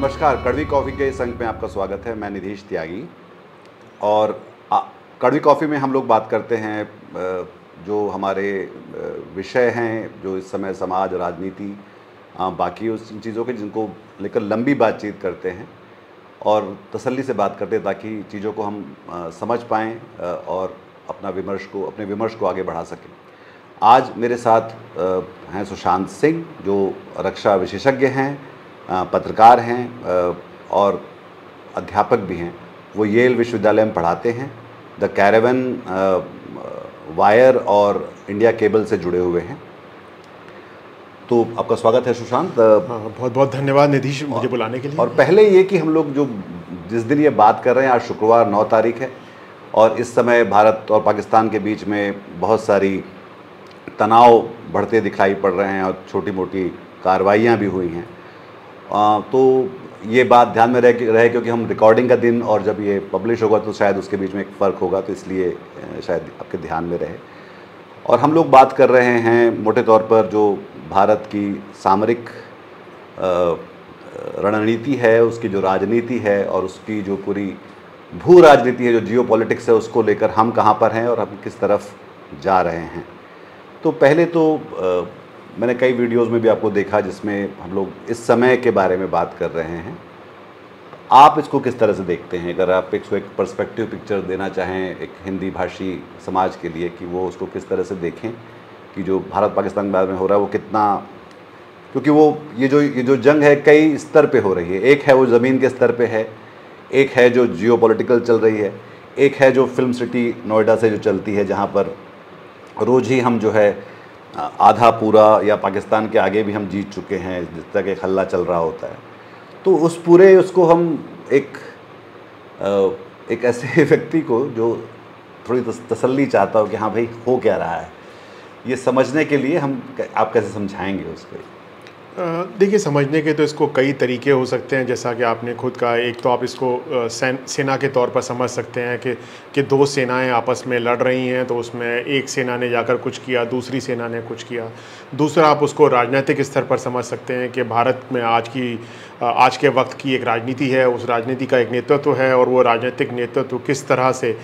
नमस्कार, कड़वी कॉफ़ी के इस अंक में आपका स्वागत है। मैं निधीश त्यागी और कड़वी कॉफ़ी में हम लोग बात करते हैं जो हमारे विषय हैं, जो इस समय समाज, राजनीति, बाकी उस चीज़ों के जिनको लेकर लंबी बातचीत करते हैं और तसल्ली से बात करते हैं ताकि चीज़ों को हम समझ पाएँ और अपने विमर्श को आगे बढ़ा सकें। आज मेरे साथ हैं सुशांत सिंह, जो रक्षा विशेषज्ञ हैं, पत्रकार हैं और अध्यापक भी हैं। वो येल विश्वविद्यालय में पढ़ाते हैं। द कैरावन, वायर और इंडिया केबल से जुड़े हुए हैं। तो आपका स्वागत है सुशांत। बहुत बहुत धन्यवाद निधीश मुझे बुलाने के लिए। और पहले ये कि हम लोग जो जिस दिन ये बात कर रहे हैं, आज शुक्रवार 9 तारीख है और इस समय भारत और पाकिस्तान के बीच में बहुत सारी तनाव बढ़ते दिखाई पड़ रहे हैं और छोटी मोटी कार्रवाइयाँ भी हुई हैं। तो ये बात ध्यान में रहे क्योंकि हम रिकॉर्डिंग का दिन और जब ये पब्लिश होगा तो शायद उसके बीच में एक फ़र्क होगा, तो इसलिए शायद आपके ध्यान में रहे। और हम लोग बात कर रहे हैं मोटे तौर पर जो भारत की सामरिक रणनीति है, उसकी जो राजनीति है और उसकी जो पूरी भू राजनीति है, जो जियो पॉलिटिक्स है, उसको लेकर हम कहाँ पर हैं और हम किस तरफ जा रहे हैं। तो पहले तो मैंने कई वीडियोस में भी आपको देखा जिसमें हम लोग इस समय के बारे में बात कर रहे हैं। आप इसको किस तरह से देखते हैं? अगर आप इसको एक पर्सपेक्टिव पिक्चर देना चाहें एक हिंदी भाषी समाज के लिए कि वो उसको किस तरह से देखें कि जो भारत पाकिस्तान के बारे में हो रहा है वो कितना, क्योंकि वो ये जो जंग है कई स्तर पे हो रही है। एक है वो ज़मीन के स्तर पे है, एक है जो जियो पॉलिटिकल चल रही है, एक है जो फिल्म सिटी नोएडा से जो चलती है, जहाँ पर रोज़ ही हम जो है आधा पूरा या पाकिस्तान के आगे भी हम जीत चुके हैं, जिस तक एक हल्ला चल रहा होता है। तो उस पूरे उसको हम एक ऐसे व्यक्ति को जो थोड़ी तसल्ली चाहता हो कि हाँ भाई हो क्या रहा है, ये समझने के लिए आप कैसे समझाएंगे उसको? देखिए, समझने के तो इसको कई तरीके हो सकते हैं। जैसा कि आपने खुद कहा, एक तो आप इसको सेना के तौर पर समझ सकते हैं कि दो सेनाएं आपस में लड़ रही हैं, तो उसमें एक सेना ने जाकर कुछ किया, दूसरी सेना ने कुछ किया। दूसरा, आप उसको राजनीतिक स्तर पर समझ सकते हैं कि भारत में आज के वक्त की एक राजनीति है, उस राजनीति का एक नेतृत्व है और वो राजनीतिक नेतृत्व किस तरह से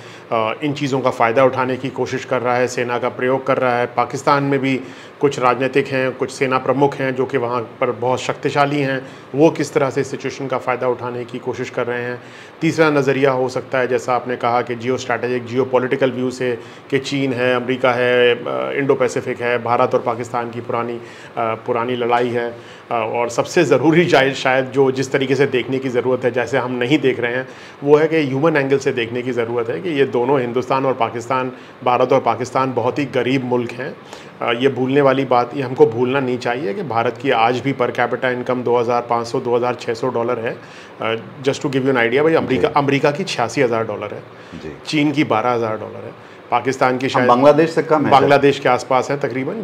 इन चीज़ों का फ़ायदा उठाने की कोशिश कर रहा है, सेना का प्रयोग कर रहा है। पाकिस्तान में भी कुछ राजनीतिक हैं, कुछ सेना प्रमुख हैं जो कि वहाँ पर बहुत शक्तिशाली हैं, वो किस तरह से सिचुएशन का फ़ायदा उठाने की कोशिश कर रहे हैं। तीसरा नज़रिया हो सकता है, जैसा आपने कहा, कि जियो स्ट्रैटेजिक, जियो पॉलिटिकल व्यू से कि चीन है, अमेरिका है, इंडो पैसिफिक है, भारत और पाकिस्तान की पुरानी लड़ाई है। और सबसे ज़रूरी शायद जो जिस तरीके से देखने की ज़रूरत है, जैसे हम नहीं देख रहे हैं, वो है कि ह्यूमन एंगल से देखने की ज़रूरत है कि ये दोनों, हिंदुस्तान और पाकिस्तान, भारत और पाकिस्तान बहुत ही गरीब मुल्क हैं। ये भूलने वाली बात, ये हमको भूलना नहीं चाहिए कि भारत की आज भी पर कैपिटा इनकम $2,500-2,600 है। Just to give you an idea, भाई अमेरिका की $86,000 है, चीन की $12,000 है, पाकिस्तान की शायद बांग्लादेश से कम है, बांग्लादेश के आसपास है तकरीबन।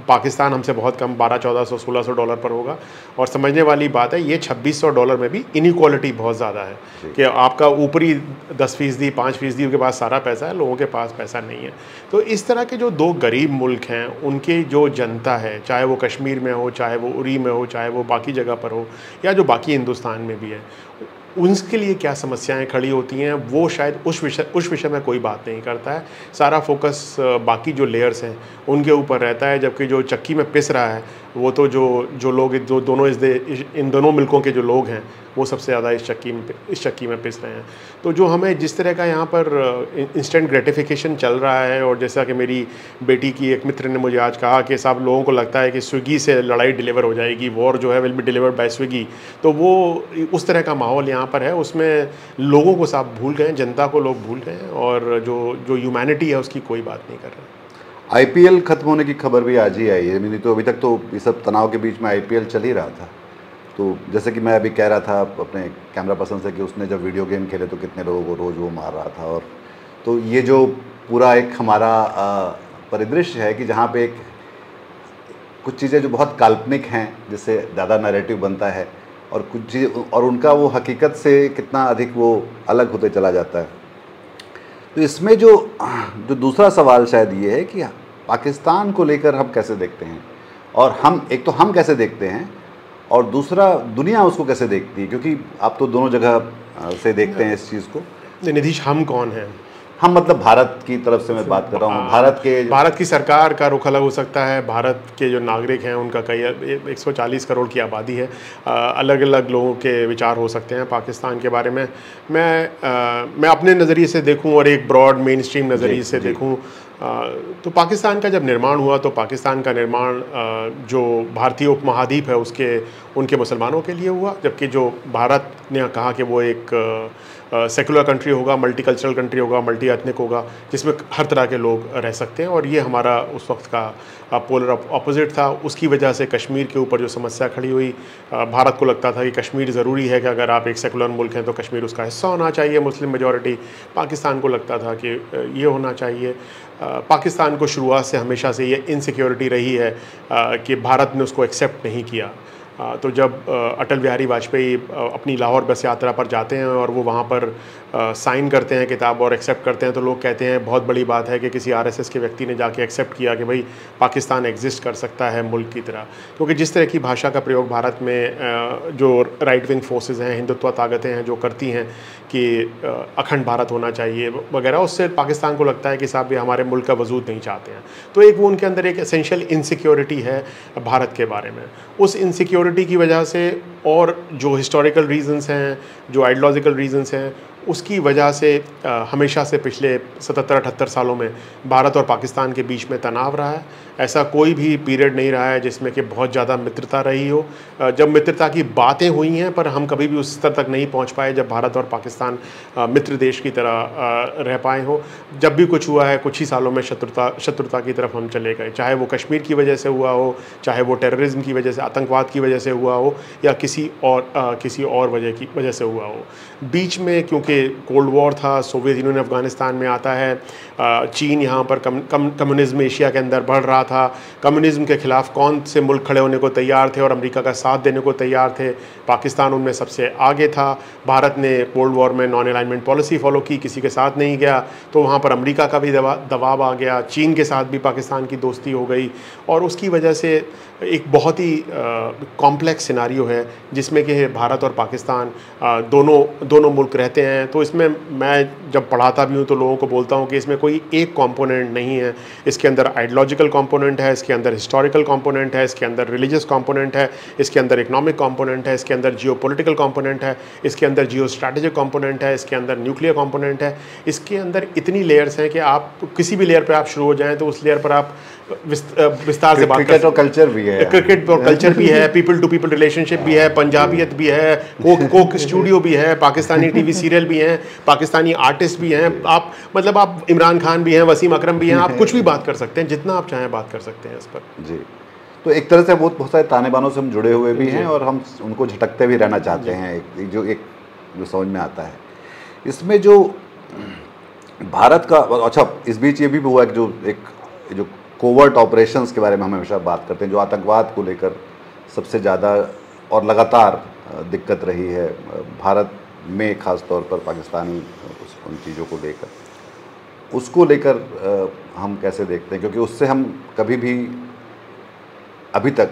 पाकिस्तान हमसे बहुत कम, $1,200, $1,600 पर होगा। और समझने वाली बात है, ये $2,600 में भी इनइक्वालिटी बहुत ज़्यादा है कि आपका ऊपरी 10%, 5% के पास सारा पैसा है, लोगों के पास पैसा नहीं है। तो इस तरह के जो दो गरीब मुल्क हैं, उनके जो जनता है, चाहे वो कश्मीर में हो, चाहे वो उरी में हो, चाहे वो बाकी जगह पर हो, या जो बाकी हिंदुस्तान में भी है, उनके लिए क्या समस्याएं खड़ी होती हैं, वो शायद उस विषय में कोई बात नहीं करता है। सारा फोकस बाकी जो लेयर्स हैं उनके ऊपर रहता है, जबकि जो चक्की में पिस रहा है वो तो जो लोग, जो दोनों इन दोनों मुल्कों के जो लोग हैं, वो सबसे ज़्यादा इस चक्की में पिस रहे हैं। तो जो हमें जिस तरह का यहाँ पर इंस्टेंट ग्रेटिफिकेशन चल रहा है, और जैसा कि मेरी बेटी की एक मित्र ने मुझे आज कहा कि साहब, लोगों को लगता है कि स्विगी से लड़ाई डिलीवर हो जाएगी, वॉर जो है will be delivered by Swiggy. तो वो उस तरह का माहौल यहाँ पर है, उसमें लोगों को साहब भूल गए, जनता को लोग भूल गए, और जो ह्यूमैनिटी है उसकी कोई बात नहीं कर रहे। IPL खत्म होने की खबर भी आज ही आई है। नहीं तो अभी तक तो ये सब तनाव के बीच में IPL चल ही रहा था। तो जैसे कि मैं अभी कह रहा था अपने कैमरा पर्सन से कि उसने जब वीडियो गेम खेले तो कितने लोगों को रोज़ वो मार रहा था। और तो ये जो पूरा एक हमारा परिदृश्य है कि जहाँ पे कुछ चीज़ें जो बहुत काल्पनिक हैं, जिससे ज़्यादा नैरेटिव बनता है, और कुछ चीज़ और उनका वो हकीकत से कितना अधिक वो अलग होते चला जाता है। तो इसमें जो दूसरा सवाल शायद ये है कि पाकिस्तान को लेकर हम कैसे देखते हैं, और हम कैसे देखते हैं, और दूसरा दुनिया उसको कैसे देखती है, क्योंकि आप तो दोनों जगह से देखते हैं इस चीज़ को। निधीश, हम कौन हैं? हम मतलब भारत की तरफ से मैं बात कर रहा हूँ। भारत की सरकार का रुख अलग हो सकता है, भारत के जो नागरिक हैं उनका कई 140 करोड़ की आबादी है, अलग अलग लोगों के विचार हो सकते हैं पाकिस्तान के बारे में। मैं अपने नज़रिए से देखूं और एक ब्रॉड मेन स्ट्रीम नज़रिए से देखूं, तो पाकिस्तान का जब निर्माण हुआ तो पाकिस्तान का निर्माण जो भारतीय उपमहाद्वीप है उनके मुसलमानों के लिए हुआ, जबकि जो भारत ने कहा कि वो एक सेकुलर कंट्री होगा, मल्टीकल्चरल कंट्री होगा, मल्टी एथनिक होगा, जिसमें हर तरह के लोग रह सकते हैं। और ये हमारा उस वक्त का पोलर ऑपोजिट था। उसकी वजह से कश्मीर के ऊपर जो समस्या खड़ी हुई, भारत को लगता था कि कश्मीर ज़रूरी है, कि अगर आप एक सेकुलर मुल्क हैं तो कश्मीर उसका हिस्सा होना चाहिए, मुस्लिम मेजॉरिटी। पाकिस्तान को लगता था कि ये होना चाहिए। पाकिस्तान को शुरुआत से हमेशा से ये इनसिक्योरिटी रही है कि भारत ने उसको एक्सेप्ट नहीं किया। तो जब अटल बिहारी वाजपेयी अपनी लाहौर बस यात्रा पर जाते हैं और वो वहाँ पर साइन करते हैं किताब और एक्सेप्ट करते हैं, तो लोग कहते हैं बहुत बड़ी बात है कि किसी आरएसएस के व्यक्ति ने जाके एक्सेप्ट किया कि भाई पाकिस्तान एग्जिस्ट कर सकता है मुल्क की तरह। क्योंकि जिस तरह की भाषा का प्रयोग भारत में जो राइट विंग फोर्सेस हैं, हिंदुत्व ताकतें हैं, जो करती हैं कि अखंड भारत होना चाहिए वगैरह, उससे पाकिस्तान को लगता है कि साहब ये हमारे मुल्क का वजूद नहीं चाहते हैं। तो एक वो उनके अंदर एक एसेंशियल इनसिक्योरिटी है भारत के बारे में। उस इनसिक्योरिटी की वजह से और जो हिस्टोरिकल रीजंस हैं, जो आइडियोलॉजिकल रीजंस हैं, उसकी वजह से हमेशा से पिछले 77-78 सालों में भारत और पाकिस्तान के बीच में तनाव रहा है। ऐसा कोई भी पीरियड नहीं रहा है जिसमें कि बहुत ज़्यादा मित्रता रही हो। जब मित्रता की बातें हुई हैं, पर हम कभी भी उस स्तर तक नहीं पहुंच पाए जब भारत और पाकिस्तान मित्र देश की तरह रह पाए हो। जब भी कुछ हुआ है, कुछ ही सालों में शत्रुता की तरफ हम चले गए, चाहे वो कश्मीर की वजह से हुआ हो, चाहे वो टेररिज्म की वजह से, आतंकवाद की वजह से हुआ हो, या किसी और वजह से हुआ हो। बीच में क्योंकि कोल्ड वॉर था, सोवियत यूनियन अफगानिस्तान में आता है, चीन यहाँ पर कम्युनिज्म एशिया के अंदर बढ़ रहा था। कम्युनिज्म के खिलाफ कौन से मुल्क खड़े होने को तैयार थे और अमेरिका का साथ देने को तैयार थे? पाकिस्तान उनमें सबसे आगे था। भारत ने कोल्ड वॉर में नॉन अलाइनमेंट पॉलिसी फॉलो की, किसी के साथ नहीं गया, तो वहाँ पर अमेरिका का भी दबाव आ गया। चीन के साथ भी पाकिस्तान की दोस्ती हो गई, और उसकी वजह से एक बहुत ही कॉम्प्लेक्स सिनारियो है जिसमें कि भारत और पाकिस्तान दोनों मुल्क रहते हैं। तो इसमें मैं जब पढ़ाता भी हूँ तो लोगों को बोलता हूँ कि इसमें कोई एक कंपोनेंट नहीं है। इसके अंदर आइडियोलॉजिकल कंपोनेंट है, इसके अंदर हिस्टोरिकल कंपोनेंट है, इसके अंदर रिलीजियस कंपोनेंट है, इसके अंदर इकोनॉमिक कंपोनेंट है, इसके अंदर जियोपॉलिटिकल कंपोनेंट है, इसके अंदर जियो स्ट्रैटेजिक कंपोनेंट है, इसके अंदर न्यूक्लियर कंपोनेंट है। इसके अंदर इतनी लेयर्स हैं कि आप किसी भी लेयर पर आप शुरू हो जाएँ तो उस लेयर पर आप विस्तार से बात क्रिकेट और कल्चर भी है, क्रिकेट और कल्चर भी है, पीपल टू पीपल रिलेशनशिप भी है, पंजाबियत भी है, कोक स्टूडियो भी है, पाकिस्तानी टीवी सीरियल भी हैं, पाकिस्तानी आर्टिस्ट भी हैं, आप मतलब आप इमरान खान भी हैं, वसीम अकरम भी हैं, आप कुछ भी बात कर सकते हैं, जितना आप चाहें बात कर सकते हैं इस पर। जी, तो एक तरह से बहुत सारे ताने बानों से हम जुड़े हुए भी हैं और हम उनको झटकते भी रहना चाहते हैं, जो समझ में आता है। इसमें जो भारत का, अच्छा इस बीच ये भी हुआ कि जो कोवर्ट ऑपरेशंस के बारे में हम हमेशा बात करते हैं, जो आतंकवाद को लेकर सबसे ज़्यादा और लगातार दिक्कत रही है भारत में, ख़ास तौर पर पाकिस्तानी उन चीज़ों को लेकर, उसको लेकर हम कैसे देखते हैं? क्योंकि उससे हम कभी भी अभी तक,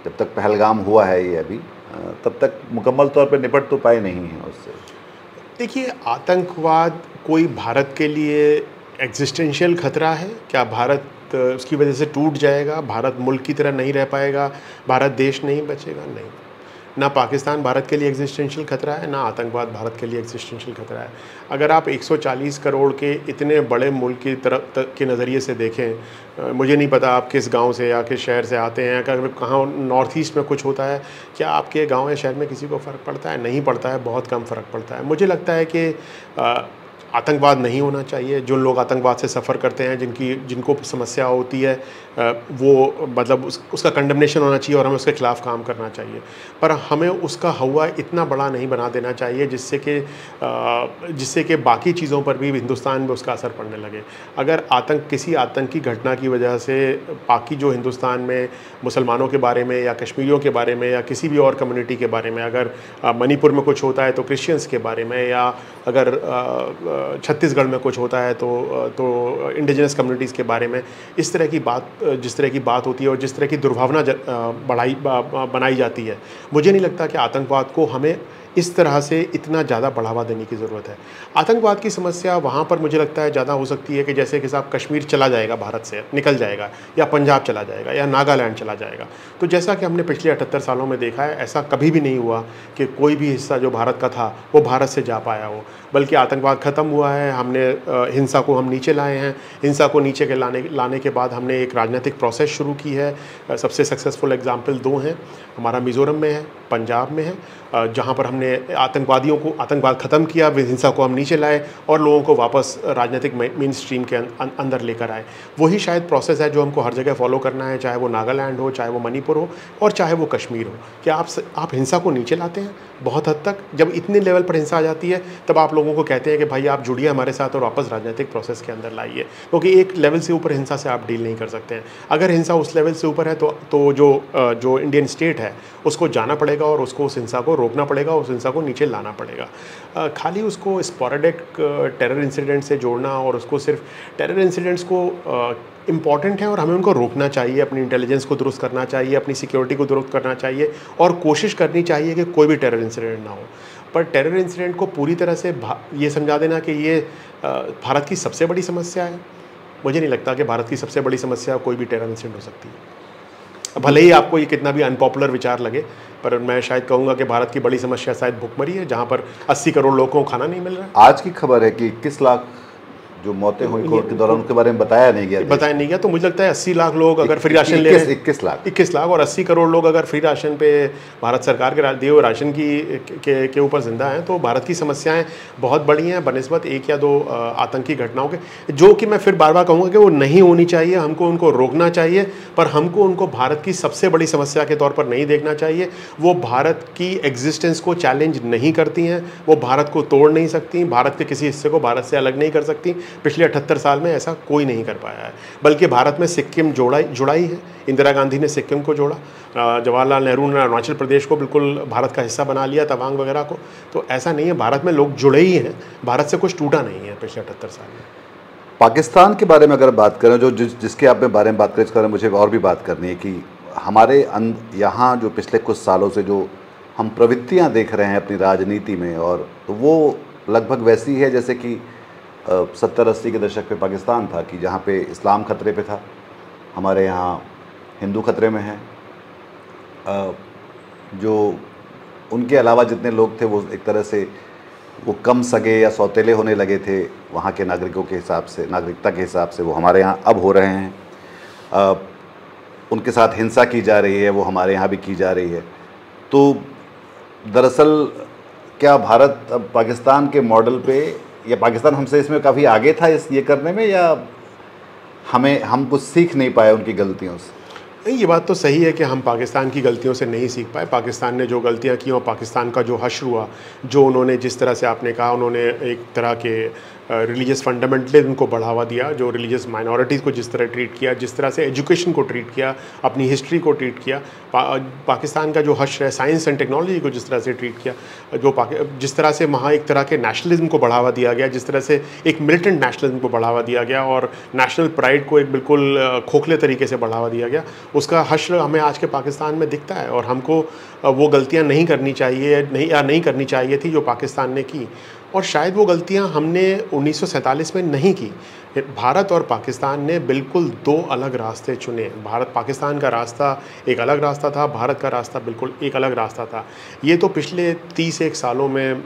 जब तक पहलगाम हुआ है ये अभी, तब तक मुकम्मल तौर पर निपट तो पाए नहीं हैं उससे। देखिए, आतंकवाद कोई भारत के लिए एग्जिस्टेंशियल खतरा है क्या? भारत उसकी वजह से टूट जाएगा, भारत मुल्क की तरह नहीं रह पाएगा, भारत देश नहीं बचेगा? नहीं। ना पाकिस्तान भारत के लिए एग्जिस्टेंशियल खतरा है, ना आतंकवाद भारत के लिए एग्जिस्टेंशियल खतरा है। अगर आप 140 करोड़ के इतने बड़े मुल्क की तरफ के नज़रिए से देखें, मुझे नहीं पता आप किस गांव से या किस शहर से आते हैं, अगर कहाँ नॉर्थ ईस्ट में कुछ होता है, क्या आपके गांव या शहर में किसी को फ़र्क पड़ता है? नहीं पड़ता है, बहुत कम फ़र्क पड़ता है। मुझे लगता है कि आतंकवाद नहीं होना चाहिए। जो लोग आतंकवाद से सफ़र करते हैं, जिनको समस्या होती है, वो मतलब उसका कंडमनेशन होना चाहिए और हमें उसके खिलाफ़ काम करना चाहिए। पर हमें उसका हवा इतना बड़ा नहीं बना देना चाहिए जिससे कि बाकी चीज़ों पर भी हिंदुस्तान में उसका असर पड़ने लगे। अगर किसी आतंकी घटना की वजह से बाकी जो हिंदुस्तान में मुसलमानों के बारे में या कश्मीरियों के बारे में या किसी भी और कम्युनिटी के बारे में, अगर मणिपुर में कुछ होता है तो क्रिश्चियंस के बारे में, या अगर छत्तीसगढ़ में कुछ होता है तो इंडिजिनस कम्युनिटीज़ के बारे में इस तरह की बात, जिस तरह की बात होती है और जिस तरह की दुर्भावना बनाई जाती है, मुझे नहीं लगता कि आतंकवाद को हमें इस तरह से इतना ज़्यादा बढ़ावा देने की ज़रूरत है। आतंकवाद की समस्या वहाँ पर मुझे लगता है ज़्यादा हो सकती है कि जैसे कि साहब कश्मीर चला जाएगा, भारत से निकल जाएगा, या पंजाब चला जाएगा, या नागालैंड चला जाएगा। तो जैसा कि हमने पिछले 78 सालों में देखा है, ऐसा कभी भी नहीं हुआ कि कोई भी हिस्सा जो भारत का था वो भारत से जा पाया हो, बल्कि आतंकवाद ख़त्म हुआ है। हमने हिंसा को हम नीचे लाए हैं। हिंसा को नीचे के लाने के बाद हमने एक राजनीतिक प्रोसेस शुरू की है। सबसे सक्सेसफुल एग्जाम्पल 2 हैं, हमारा मिज़ोरम में है, पंजाब में है, जहाँ पर हमने आतंकवाद ख़त्म किया, हिंसा को हम नीचे लाए और लोगों को वापस राजनीतिक मेन स्ट्रीम के अंदर लेकर आए। वही शायद प्रोसेस है जो हमको हर जगह फॉलो करना है, चाहे वो नागालैंड हो, चाहे वो मणिपुर हो और चाहे वो कश्मीर हो। कि आप हिंसा को नीचे लाते हैं बहुत हद तक। जब इतने लेवल पर हिंसा आ जाती है तब आप लोगों को कहते हैं कि भाई आप जुड़िए हमारे साथ और वापस राजनीतिक प्रोसेस के अंदर लाइए, क्योंकि एक लेवल से ऊपर हिंसा से आप डील नहीं कर सकते हैं। अगर हिंसा उस लेवल से ऊपर है तो जो इंडियन स्टेट है उसको जाना पड़ेगा और उसको उस हिंसा को रोकना पड़ेगा, उस हिंसा को नीचे लाना पड़ेगा। खाली उसको स्पोरेडिक टेरर इंसिडेंट से जोड़ना और उसको सिर्फ टेरर इंसिडेंट्स को इम्पॉर्टेंट है और हमें उनको रोकना चाहिए, अपनी इंटेलिजेंस को दुरुस्त करना चाहिए, अपनी सिक्योरिटी को दुरुस्त करना चाहिए और कोशिश करनी चाहिए कि कोई भी टेरर इंसिडेंट ना हो। पर टेरर इंसिडेंट को पूरी तरह से ये समझा देना कि ये भारत की सबसे बड़ी समस्या है, मुझे नहीं लगता कि भारत की सबसे बड़ी समस्या कोई भी टेरर इंसिडेंट हो सकती है। भले ही आपको ये कितना भी अनपॉपुलर विचार लगे, पर मैं शायद कहूँगा कि भारत की बड़ी समस्या शायद भुखमरी है, जहाँ पर 80 करोड़ लोगों को खाना नहीं मिल रहा है। आज की खबर है कि 21 लाख जो मौतें हुई कोविड के दौरान, उनके बारे में बताया नहीं गया। तो मुझे लगता है 80 लाख लोग अगर फ्री राशन ले रहे हैं, 21 लाख और 80 करोड़ लोग अगर फ्री राशन पे भारत सरकार के दिए हुए राशन के ऊपर जिंदा हैं, तो भारत की समस्याएं बहुत बड़ी हैं बनिस्बत 1 या 2 आतंकी घटनाओं के, जो कि मैं फिर बार बार कहूँगा कि वो नहीं होनी चाहिए। हमको उनको रोकना चाहिए, पर हमको उनको भारत की सबसे बड़ी समस्या के तौर पर नहीं देखना चाहिए। वो भारत की एग्जिस्टेंस को चैलेंज नहीं करती हैं, वो भारत को तोड़ नहीं सकती, भारत के किसी हिस्से को भारत से अलग नहीं कर सकती। पिछले 78 साल में ऐसा कोई नहीं कर पाया है, बल्कि भारत में सिक्किम जुड़ाई है। इंदिरा गांधी ने सिक्किम को जोड़ा, जवाहरलाल नेहरू ने अरुणाचल प्रदेश को बिल्कुल भारत का हिस्सा बना लिया, तवांग वगैरह को। तो ऐसा नहीं है, भारत में लोग जुड़े ही हैं, भारत से कुछ टूटा नहीं है पिछले 78 साल में। पाकिस्तान के बारे में अगर बात करें, जो जिसके आप में बारे में बात करें, इसके बारे में मुझे और भी बात करनी है कि हमारे यहाँ जो पिछले कुछ सालों से जो हम प्रवृत्तियाँ देख रहे हैं अपनी राजनीति में, और तो वो लगभग वैसी है जैसे कि 70-80 के दशक पे पाकिस्तान था, कि जहाँ पे इस्लाम खतरे पे था, हमारे यहाँ हिंदू खतरे में हैं। जो उनके अलावा जितने लोग थे वो एक तरह से वो कम सगे या सौतेले होने लगे थे वहाँ के नागरिकों के हिसाब से, नागरिकता के हिसाब से, वो हमारे यहाँ अब हो रहे हैं। उनके साथ हिंसा की जा रही है, वो हमारे यहाँ भी की जा रही है। तो दरअसल क्या भारत अब पाकिस्तान के मॉडल पे, या पाकिस्तान हमसे इसमें काफ़ी आगे था ये करने में, या हम कुछ सीख नहीं पाए उनकी गलतियों से? नहीं, ये बात तो सही है कि हम पाकिस्तान की गलतियों से नहीं सीख पाए। पाकिस्तान ने जो गलतियां की और पाकिस्तान का जो हश्र हुआ, जो उन्होंने जिस तरह से आपने कहा, उन्होंने एक तरह के रिलीजियस फंडामेंटलिज्म को बढ़ावा दिया, जो रिलीजियस माइनॉरिटीज़ को जिस तरह ट्रीट किया, जिस तरह से एजुकेशन को ट्रीट किया, अपनी हिस्ट्री को ट्रीट किया, पाकिस्तान का जो हश्र है साइंस एंड टेक्नोलॉजी को जिस तरह से ट्रीट किया, जिस तरह से वहाँ एक तरह के नेशनलिज्म को बढ़ावा दिया गया, जिस तरह से एक मिलिटेंट नेशनलिज्म को बढ़ावा दिया गया और नेशनल प्राइड को एक बिल्कुल खोखले तरीके से बढ़ावा दिया गया, उसका हश्र हमें आज के पाकिस्तान में दिखता है। और हमको वो गलतियाँ नहीं करनी करनी चाहिए थी जो पाकिस्तान ने की, और शायद वो गलतियां हमने 1947 में नहीं की। भारत और पाकिस्तान ने बिल्कुल 2 अलग रास्ते चुने। पाकिस्तान का रास्ता एक अलग रास्ता था, भारत का रास्ता बिल्कुल एक अलग रास्ता था। ये तो पिछले 30 सालों में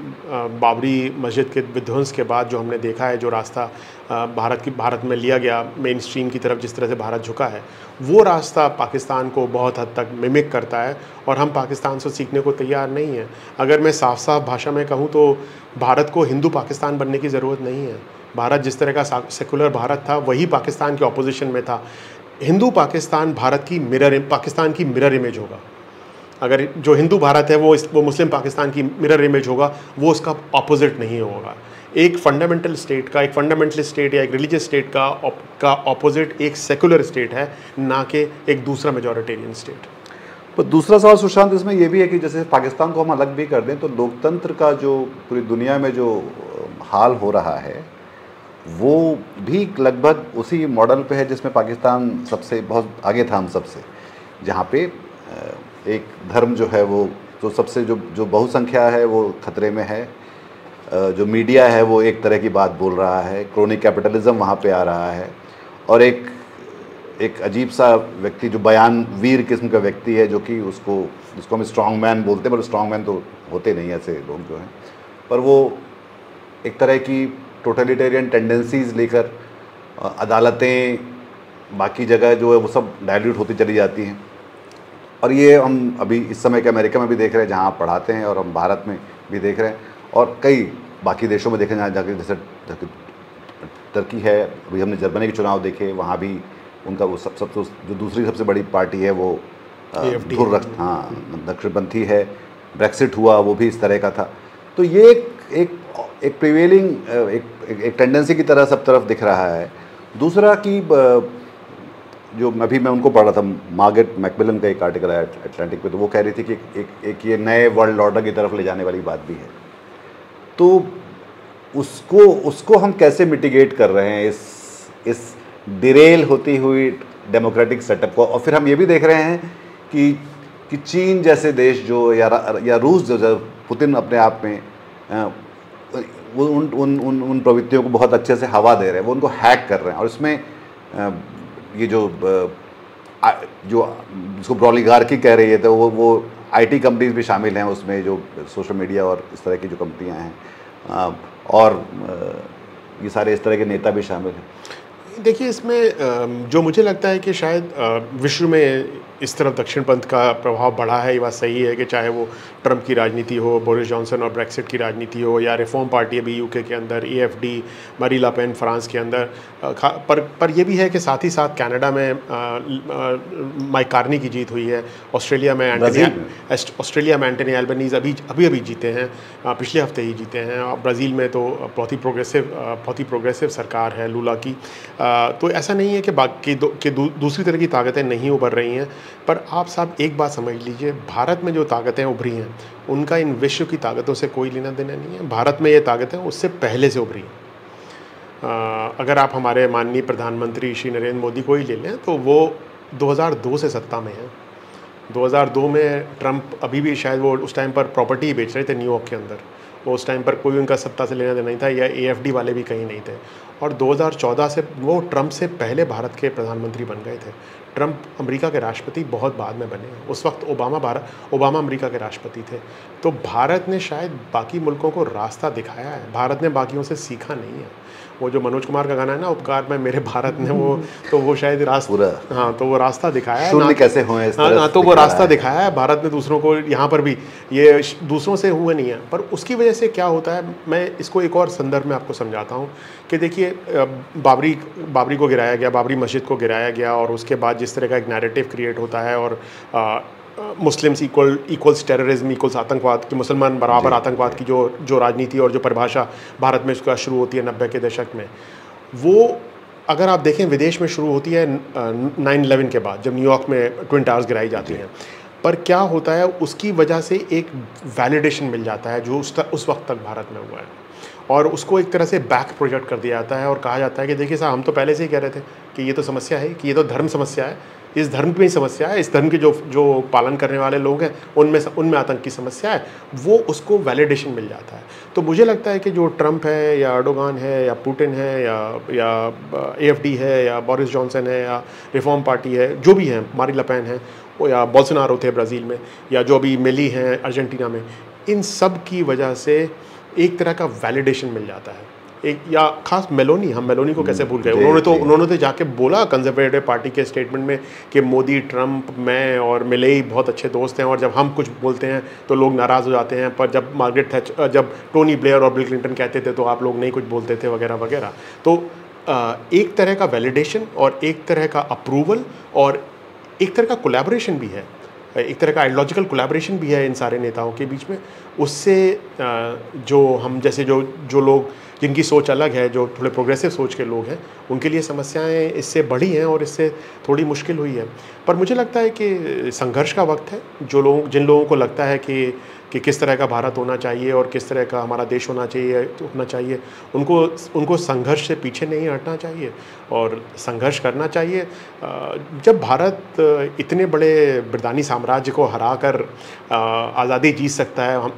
बाबरी मस्जिद के विध्वंस के बाद जो हमने देखा है, जो रास्ता भारत में लिया गया मेन स्ट्रीम की तरफ, जिस तरह से भारत झुका है, वो रास्ता पाकिस्तान को बहुत हद तक मिमिक करता है और हम पाकिस्तान से सीखने को तैयार नहीं हैं। अगर मैं साफ साफ भाषा में कहूँ तो भारत को हिंदू पाकिस्तान बनने की ज़रूरत नहीं है। भारत जिस तरह का सेकुलर भारत था, वही पाकिस्तान के ऑपोजिशन में था। हिंदू पाकिस्तान पाकिस्तान की मिरर इमेज होगा। अगर जो हिंदू भारत है वो मुस्लिम पाकिस्तान की मिरर इमेज होगा, वो उसका ऑपोजिट नहीं होगा। एक फंडामेंटल स्टेट या एक रिलीजियस स्टेट का ऑपोजिट एक सेकुलर स्टेट है, ना कि एक दूसरा मेजॉरिटेरियन स्टेट। पर दूसरा सवाल सुशांत इसमें यह भी है कि जैसे पाकिस्तान को हम अलग भी कर दें तो लोकतंत्र का जो पूरी दुनिया में जो हाल हो रहा है वो भी लगभग उसी मॉडल पे है जिसमें पाकिस्तान सबसे बहुत आगे था हम सबसे, जहाँ पे एक धर्म जो है वो तो सबसे जो बहुसंख्या है वो खतरे में है, जो मीडिया है वो एक तरह की बात बोल रहा है, क्रोनी कैपिटलिज्म वहाँ पे आ रहा है, और एक अजीब सा व्यक्ति जो बयान वीर किस्म का व्यक्ति है, जो कि जिसको हम स्ट्रॉन्ग मैन बोलते हैं, पर स्ट्रॉन्ग मैन तो होते नहीं ऐसे लोग जो हैं, पर वो एक तरह की टोटलिटेरियन टेंडेंसीज़ लेकर अदालतें बाकी जगह जो है वो सब डाइल्यूट होती चली जाती हैं। और ये हम अभी इस समय के अमेरिका में भी देख रहे हैं जहाँ आप पढ़ाते हैं, और हम भारत में भी देख रहे हैं, और कई बाकी देशों में देखें जहाँ जाकर, जैसे टर्की है, अभी हमने जर्मनी के चुनाव देखे, वहाँ भी उनका वो सब जो दूसरी सबसे बड़ी पार्टी है वो दक्षिणपंथी है। ब्रेक्सिट हुआ वो भी इस तरह का था। तो ये एक प्रिवेलिंग एक टेंडेंसी की तरह सब तरफ दिख रहा है। दूसरा कि जो मैं उनको पढ़ रहा था, मार्गरेट मैकमिलन का एक आर्टिकल है अटलांटिक पे, तो वो कह रही थी कि एक ये नए वर्ल्ड ऑर्डर की तरफ ले जाने वाली बात भी है। तो उसको हम कैसे मिटिगेट कर रहे हैं इस डिरेल होती हुई डेमोक्रेटिक सेटअप को। और फिर हम ये भी देख रहे हैं कि चीन जैसे देश जो या रूस जो पुतिन अपने आप में वो उन प्रवृत्तियों को बहुत अच्छे से हवा दे रहे हैं, वो उनको हैक कर रहे हैं। और इसमें ये जो जिसको ब्रॉलिगार्की कह रही है, तो वो आईटी कंपनीज भी शामिल हैं उसमें, जो सोशल मीडिया और इस तरह की जो कंपनियां हैं, और ये सारे इस तरह के नेता भी शामिल हैं। देखिए, इसमें जो मुझे लगता है कि शायद विश्व में इस तरफ दक्षिण पंथ का प्रभाव बढ़ा है, ये बात सही है कि चाहे वो ट्रंप की राजनीति हो, बोरिस जॉनसन और ब्रेक्सिट की राजनीति हो, या रिफॉर्म पार्टी अभी यूके के अंदर, AFD, Marine Le Pen France के अंदर, पर ये भी है कि साथ ही साथ कनाडा में माइक कार्नी की जीत हुई है, ऑस्ट्रेलिया में एंटनी एल्बनीज़ अभी जीते हैं, पिछले हफ्ते ही जीते हैं, और ब्राज़ील में तो बहुत ही प्रोग्रेसिव सरकार है लूला की। तो ऐसा नहीं है कि दूसरी तरह की ताकतें नहीं उभर रही हैं, पर आप साहब एक बात समझ लीजिए, भारत में जो ताकतें उभरी हैं उनका इन विश्व की ताकतों से कोई लेना देना नहीं है। भारत में ये ताकतें उससे पहले से उभरी हैं। अगर आप हमारे माननीय प्रधानमंत्री श्री नरेंद्र मोदी को ही ले लें तो वो 2002 से सत्ता में हैं। 2002 में ट्रंप अभी भी शायद वो उस टाइम पर प्रॉपर्टी ही बेच रहे थे न्यूयॉर्क के अंदर, वो उस टाइम पर कोई उनका सत्ता से लेना देना नहीं था, या AFD वाले भी कहीं नहीं थे। और 2014 से वो ट्रंप से पहले भारत के प्रधानमंत्री बन गए थे। ट्रंप अमेरिका के राष्ट्रपति बहुत बाद में बने, उस वक्त ओबामा अमेरिका के राष्ट्रपति थे। तो भारत ने शायद बाकी मुल्कों को रास्ता दिखाया है, भारत ने बाकियों से सीखा नहीं है। वो जो मनोज कुमार का गाना है ना, उपकार में मेरे भारत ने, वो शायद रास्ता, हाँ, तो वो रास्ता दिखाया है ना, कैसे हुए इस तरह, तो वो रास्ता दिखाया है भारत ने दूसरों को। यहाँ पर भी ये दूसरों से हुए नहीं है, पर उसकी वजह से क्या होता है, मैं इसको एक और संदर्भ में आपको समझाता हूँ कि देखिए, बाबरी को गिराया गया, बाबरी मस्जिद को गिराया गया, और उसके बाद जिस तरह का एक नैरेटिव क्रिएट होता है, और मुस्लिम्स इक्वल्स टेररिज्म इक्वल्स आतंकवाद की, मुसलमान बराबर आतंकवाद की जो राजनीति और जो परिभाषा भारत में उसका शुरू होती है 90 के दशक में, वो अगर आप देखें विदेश में शुरू होती है 9/11 के बाद, जब न्यूयॉर्क में ट्विन टावर्स गिराई जाती हैं। पर क्या होता है, उसकी वजह से एक वैलिडेशन मिल जाता है जो उस वक्त तक भारत में हुआ है, और उसको एक तरह से बैक प्रोजेक्ट कर दिया जाता है, और कहा जाता है कि देखिए साहब, हम तो पहले से ही कह रहे थे कि ये तो समस्या है, कि ये तो धर्म समस्या है, इस धर्म में ही समस्या है, इस धर्म के जो पालन करने वाले लोग हैं उनमें आतंक की समस्या है। वो उसको वैलिडेशन मिल जाता है। तो मुझे लगता है कि जो ट्रंप है, या एर्डोगान है, या पुतिन है, या AFD है, या बोरिस जॉनसन है, या रिफॉर्म पार्टी है, जो भी हैं, मरीन ले पेन है, या बोल्सोनारो थे ब्राज़ील में, या जो अभी मिली हैं अर्जेंटीना में, इन सब की वजह से एक तरह का वैलिडेशन मिल जाता है। या खास मेलोनी, हम मेलोनी को कैसे भूल गए, उन्होंने तो जाके बोला कंजर्वेटिव पार्टी के स्टेटमेंट में कि मोदी, ट्रंप, मैं और मिलेई बहुत अच्छे दोस्त हैं, और जब हम कुछ बोलते हैं तो लोग नाराज़ हो जाते हैं, पर जब टोनी ब्लेयर और बिल क्लिंटन कहते थे तो आप लोग नहीं कुछ बोलते थे, वगैरह वगैरह। तो एक तरह का वैलिडेशन, और एक तरह का अप्रूवल, और एक तरह का कोलैबोरेशन भी है, एक तरह का आइडियोलॉजिकल कोलैबोरेशन भी है इन सारे नेताओं के बीच में। उससे जो हम जैसे जो लोग जिनकी सोच अलग है, जो थोड़े प्रोग्रेसिव सोच के लोग हैं, उनके लिए समस्याएं इससे बढ़ी हैं और इससे थोड़ी मुश्किल हुई है। पर मुझे लगता है कि संघर्ष का वक्त है। जिन लोगों को लगता है कि कि किस तरह का भारत होना चाहिए और किस तरह का हमारा देश होना चाहिए उनको संघर्ष से पीछे नहीं हटना चाहिए और संघर्ष करना चाहिए। जब भारत इतने बड़े ब्रितानी साम्राज्य को हराकर आज़ादी जीत सकता है, हम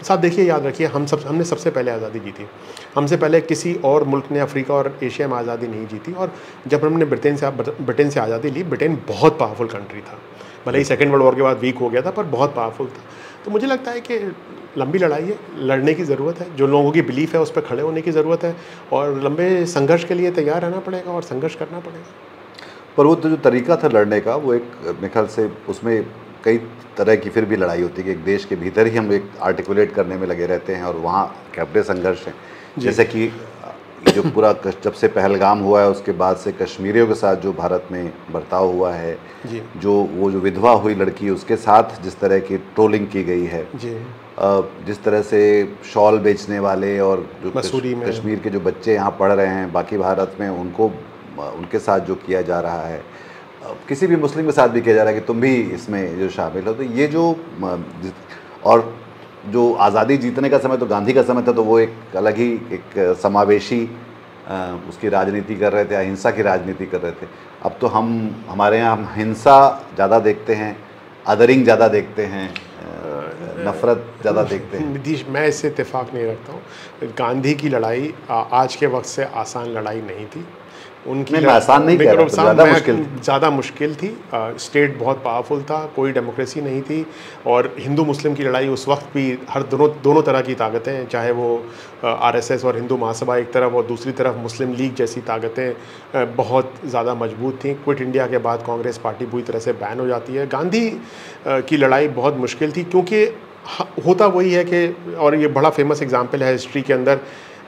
साहब देखिए, याद रखिए, हमने सबसे पहले आज़ादी जीती। हमसे पहले किसी और मुल्क ने अफ्रीका और एशिया में आज़ादी नहीं जीती। और जब हमने ब्रिटेन से आज़ादी ली, ब्रिटेन बहुत पावरफुल कंट्री था, भले ही सेकेंड वर्ल्ड वॉर के बाद वीक हो गया था, पर बहुत पावरफुल था। तो मुझे लगता है कि लंबी लड़ाई है, लड़ने की ज़रूरत है, जो लोगों की बिलीफ है उस पर खड़े होने की ज़रूरत है और लंबे संघर्ष के लिए तैयार रहना पड़ेगा और संघर्ष करना पड़ेगा। पर वो तो जो तरीका था लड़ने का, वो एक मेरे ख्याल से उसमें कई तरह की फिर भी लड़ाई होती है कि एक देश के भीतर ही हम एक आर्टिकुलेट करने में लगे रहते हैं और वहाँ कैप्टे संघर्ष हैं। जैसे कि जो पूरा जब से पहलगाम हुआ है उसके बाद से कश्मीरियों के साथ जो भारत में बर्ताव हुआ है, जो विधवा हुई लड़की उसके साथ जिस तरह की ट्रोलिंग की गई है, जिस तरह से शॉल बेचने वाले और जो कश्मीर के जो बच्चे यहाँ पढ़ रहे हैं बाकी भारत में, उनके साथ जो किया जा रहा है, किसी भी मुस्लिम के साथ भी किया जा रहा है कि तुम भी इसमें जो शामिल हो। तो ये जो और जो आज़ादी जीतने का समय तो गांधी का समय था, तो वो एक अलग ही एक समावेशी उसकी राजनीति कर रहे थे, अहिंसा की राजनीति कर रहे थे। अब तो हमारे यहाँ हम हिंसा ज़्यादा देखते हैं, अदरिंग ज़्यादा देखते हैं, नफ़रत ज़्यादा देखते हैं। नीतीश, मैं इससे इत्तेफाक नहीं रखता हूँ। गांधी की लड़ाई आज के वक्त से आसान लड़ाई नहीं थी। उनकी आसान नहीं कह रहा, ज़्यादा मुश्किल थी। स्टेट बहुत पावरफुल था, कोई डेमोक्रेसी नहीं थी और हिंदू मुस्लिम की लड़ाई उस वक्त भी दोनों तरह की ताकतें, चाहे वो आरएसएस और हिंदू महासभा एक तरफ और दूसरी तरफ मुस्लिम लीग जैसी ताकतें बहुत ज़्यादा मजबूत थीं। क्विट इंडिया के बाद कांग्रेस पार्टी पूरी तरह से बैन हो जाती है। गांधी की लड़ाई बहुत मुश्किल थी क्योंकि होता वही है कि, और ये बड़ा फेमस एग्जाम्पल है हिस्ट्री के अंदर,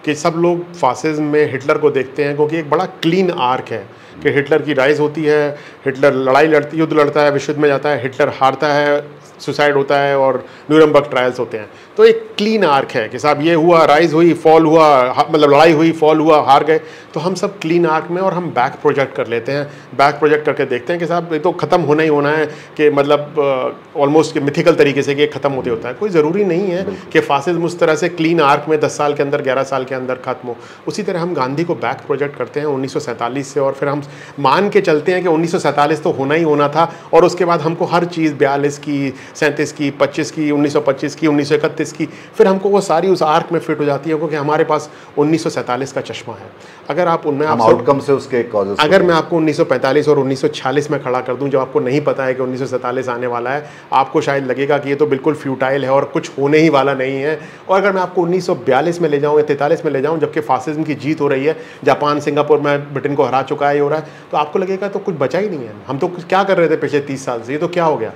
कि सब लोग फासिज्म में हिटलर को देखते हैं क्योंकि एक बड़ा क्लीन आर्क है कि हिटलर की राइज होती है, हिटलर युद्ध लड़ता है, विश्व युद्ध में जाता है, हिटलर हारता है, सुसाइड होता है और न्यूरमबर्ग ट्रायल्स होते हैं। तो एक क्लीन आर्क है कि साहब ये हुआ, राइज हुई, फॉल हुआ, मतलब लड़ाई हुई, फॉल हुआ, हार गए। तो हम सब क्लीन आर्क में और हम बैक प्रोजेक्ट कर लेते हैं, बैक प्रोजेक्ट करके देखते हैं कि साहब ये तो ख़त्म होना ही होना है, कि मतलब ऑलमोस्ट मिथिकल तरीके से कि ये ख़त्म होते होता है। कोई ज़रूरी नहीं है कि फासिज्म उस तरह से क्लीन आर्क में 10 साल के अंदर, 11 साल के अंदर ख़त्म हो। उसी तरह हम गांधी को बैक प्रोजेक्ट करते हैं 1947 से और फिर हम मान के चलते हैं कि 1947 तो होना ही होना था और उसके बाद हमको हर चीज़ 42 की, 37 की, 25 की, 1925 की, 1931 की, फिर हमको वो सारी उस आर्क में फिट हो जाती है क्योंकि हमारे पास 1947 का चश्मा है। अगर आप उनमें आउटकम से उसके कॉजेस, अगर मैं आपको 1945 और 1946 में खड़ा कर दूं, जब आपको नहीं पता है कि 1947 आने वाला है, आपको शायद लगेगा कि ये तो बिल्कुल फ्यूटाइल है और कुछ होने ही वाला नहीं है। और अगर मैं आपको 1942 में ले जाऊँ या 43 में ले जाऊँ, जबकि फासिज्म की जीत हो रही है, जापान सिंगापुर में ब्रिटेन को हरा चुका है, ये हो रहा है, तो आपको लगेगा तो कुछ बचा ही नहीं है, हम तो क्या कर रहे थे पिछले 30 साल से, ये तो क्या हो गया।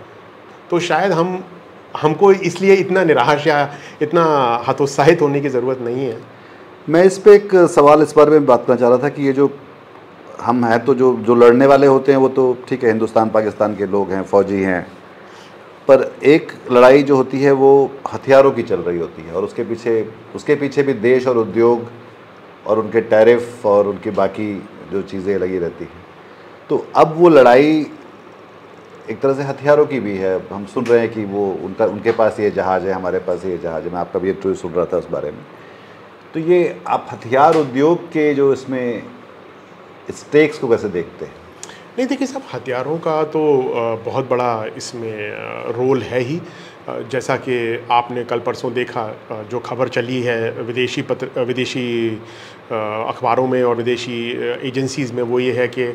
तो शायद हमको इसलिए इतना निराश या इतना हतोत्साहित होने की ज़रूरत नहीं है। मैं इस पे एक सवाल इस बारे में बात करना चाह रहा था कि ये जो हम हैं, तो जो लड़ने वाले होते हैं वो तो ठीक है, हिंदुस्तान पाकिस्तान के लोग हैं, फौजी हैं, पर एक लड़ाई जो होती है वो हथियारों की चल रही होती है और उसके पीछे भी देश और उद्योग और उनके टैरिफ और उनकी बाकी जो चीज़ें लगी रहती हैं। तो अब वो लड़ाई एक तरह से हथियारों की भी है। हम सुन रहे हैं कि वो उनके पास ये जहाज़ है, हमारे पास ये जहाज़ है। मैं आपका भी इंटरव्यू सुन रहा था उस बारे में। तो ये आप हथियार उद्योग के जो इसमें स्टेक्स को कैसे देखते हैं? नहीं, देखिए साहब, हथियारों का तो बहुत बड़ा इसमें रोल है ही। जैसा कि आपने कल परसों देखा, जो खबर चली है विदेशी अखबारों में और विदेशी एजेंसीज़ में, वो ये है कि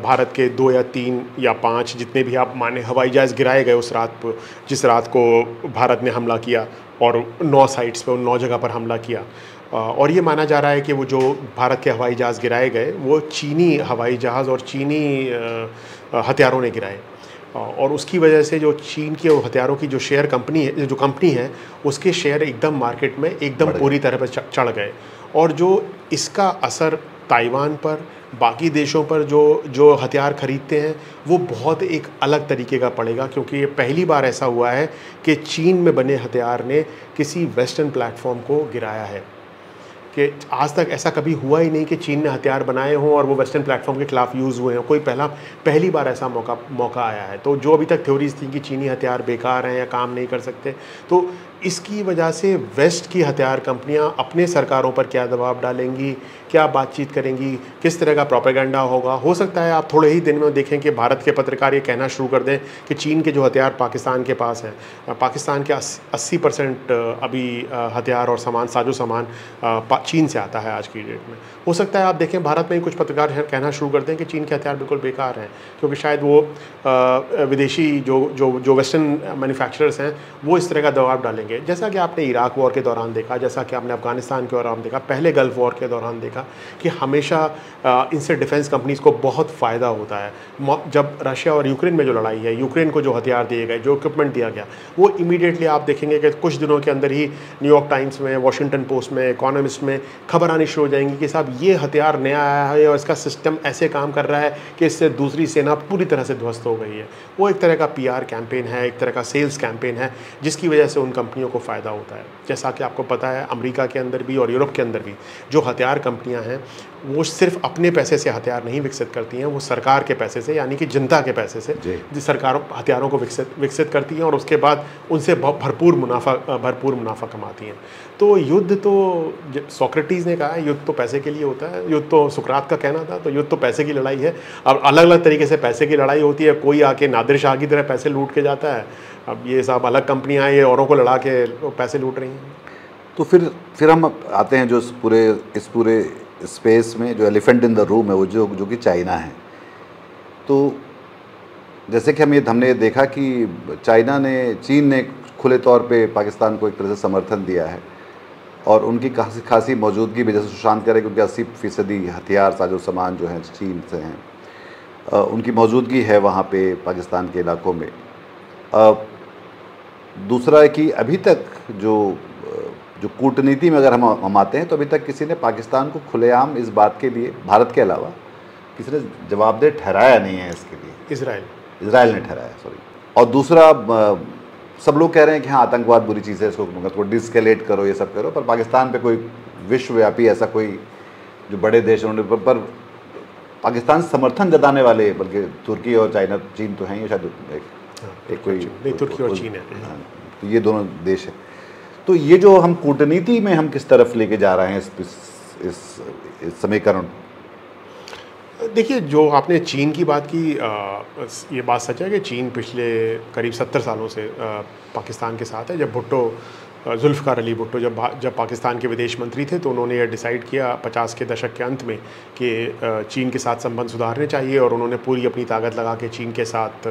भारत के 2 या 3 या 5 जितने भी आप माने हवाई जहाज़ गिराए गए उस रात पर, जिस रात को भारत ने हमला किया और 9 साइट्स पे, उन 9 जगह पर हमला किया। और ये माना जा रहा है कि वो जो भारत के हवाई जहाज़ गिराए गए वो चीनी हवाई जहाज़ और चीनी हथियारों ने गिराए और उसकी वजह से जो चीन के हथियारों की जो शेयर कंपनी है, जो कंपनी है, उसके शेयर एकदम मार्केट में एकदम पूरी तरह पर चढ़ गए। और जो इसका असर ताइवान पर, बाकी देशों पर जो हथियार खरीदते हैं, वो बहुत एक अलग तरीके का पड़ेगा, क्योंकि ये पहली बार ऐसा हुआ है कि चीन में बने हथियार ने किसी वेस्टर्न प्लेटफॉर्म को गिराया है। कि आज तक ऐसा कभी हुआ ही नहीं कि चीन ने हथियार बनाए हों और वो वेस्टर्न प्लेटफॉर्म के खिलाफ यूज़ हुए हों। पहली बार ऐसा मौका आया है। तो जो अभी तक थ्योरीज थी कि चीनी हथियार बेकार हैं या काम नहीं कर सकते, तो इसकी वजह से वेस्ट की हथियार कंपनियां अपने सरकारों पर क्या दबाव डालेंगी, क्या बातचीत करेंगी, किस तरह का प्रोपेगेंडा होगा। हो सकता है आप थोड़े ही दिन में देखें कि भारत के पत्रकार ये कहना शुरू कर दें कि चीन के जो हथियार पाकिस्तान के पास हैं, पाकिस्तान के 80% अभी हथियार और सामान, साजो सामान चीन से आता है आज की डेट में। हो सकता है आप देखें भारत में ही कुछ पत्रकार कहना शुरू कर दें कि चीन के हथियार बिल्कुल बेकार हैं, क्योंकि शायद वो विदेशी जो वेस्टर्न मैन्युफैक्चरर्स हैं वो इस तरह का दबाव डालेंगे। जैसा कि आपने इराक वॉर के दौरान देखा, जैसा कि आपने अफगानिस्तान के दौरान देखा, पहले गल्फ वॉर के दौरान देखा कि हमेशा इनसे डिफेंस कंपनीज को बहुत फ़ायदा होता है। जब रशिया और यूक्रेन में जो लड़ाई है, यूक्रेन को जो हथियार दिए गए, जो इक्विपमेंट दिया गया, वो इमीडिएटली आप देखेंगे कि कुछ दिनों के अंदर ही न्यूयॉर्क टाइम्स में, वॉशिंगटन पोस्ट में, इकोनॉमिस्ट में खबर आनी शुरू हो जाएंगी कि साहब ये हथियार नया आया है और इसका सिस्टम ऐसे काम कर रहा है कि इससे दूसरी सेना पूरी तरह से ध्वस्त हो गई है। वो एक तरह का PR कैंपेन है, एक तरह का सेल्स कैंपेन है, जिसकी वजह से उन कंपनियों को फ़ायदा होता है। जैसा कि आपको पता है अमेरिका के अंदर भी और यूरोप के अंदर भी जो हथियार कंपनियां हैं वो सिर्फ अपने पैसे से हथियार नहीं विकसित करती हैं, वो सरकार के पैसे से, यानी कि जनता के पैसे से सरकार हथियारों को विकसित करती हैं और उसके बाद उनसे भरपूर मुनाफा कमाती हैं। तो युद्ध तो सोक्रेटिस ने कहा है, युद्ध तो पैसे के लिए होता है, युद्ध तो सुकरात का कहना था, तो युद्ध तो पैसे की लड़ाई है। अब अलग अलग तरीके से पैसे की लड़ाई होती है, कोई आके नादिर शाह की तरह पैसे लूट के जाता है, अब ये सब अलग कंपनियां ये औरों को लड़ा के पैसे लूट रही हैं। तो फिर हम आते हैं जो इस पूरे स्पेस में जो एलिफेंट इन द रूम है वो जो कि चाइना है। तो जैसे कि हमने ये देखा कि चीन ने खुले तौर पे पाकिस्तान को एक तरह से समर्थन दिया है और उनकी खासी मौजूदगी भी, जैसे सुशांत कह रहे हैं, क्योंकि 80% हथियार साजो सामान जो हैं चीन से हैं, उनकी मौजूदगी है वहाँ पे पाकिस्तान के इलाकों में। दूसरा है कि अभी तक जो कूटनीति में अगर हम आते हैं तो अभी तक किसी ने पाकिस्तान को खुलेआम इस बात के लिए, भारत के अलावा किसी ने जवाबदेह ठहराया नहीं है इसके लिए। इजराइल ने ठहराया, सॉरी। और दूसरा, सब लोग कह रहे हैं कि हाँ आतंकवाद बुरी चीज़ है, इसको डिस्केलेट करो, ये सब करो, पर पाकिस्तान पे कोई विश्वव्यापी ऐसा कोई जो बड़े देश उन्होंने पर पाकिस्तान समर्थन जताने वाले, बल्कि तुर्की और चीन तो हैं ही शायद, एक कोई तुर्की और चीन है, तो ये दोनों देश है। तो ये जो हम कूटनीति में हम किस तरफ लेके जा रहे हैं इस समीकरण। देखिए, जो आपने चीन की बात की, ये बात सच है कि चीन पिछले करीब 70 सालों से पाकिस्तान के साथ है। जब जुल्फ़िकार अली भुट्टो जब पाकिस्तान के विदेश मंत्री थे तो उन्होंने ये डिसाइड किया 50 के दशक के अंत में कि चीन के साथ संबंध सुधारने चाहिए, और उन्होंने पूरी अपनी ताकत लगा के चीन के साथ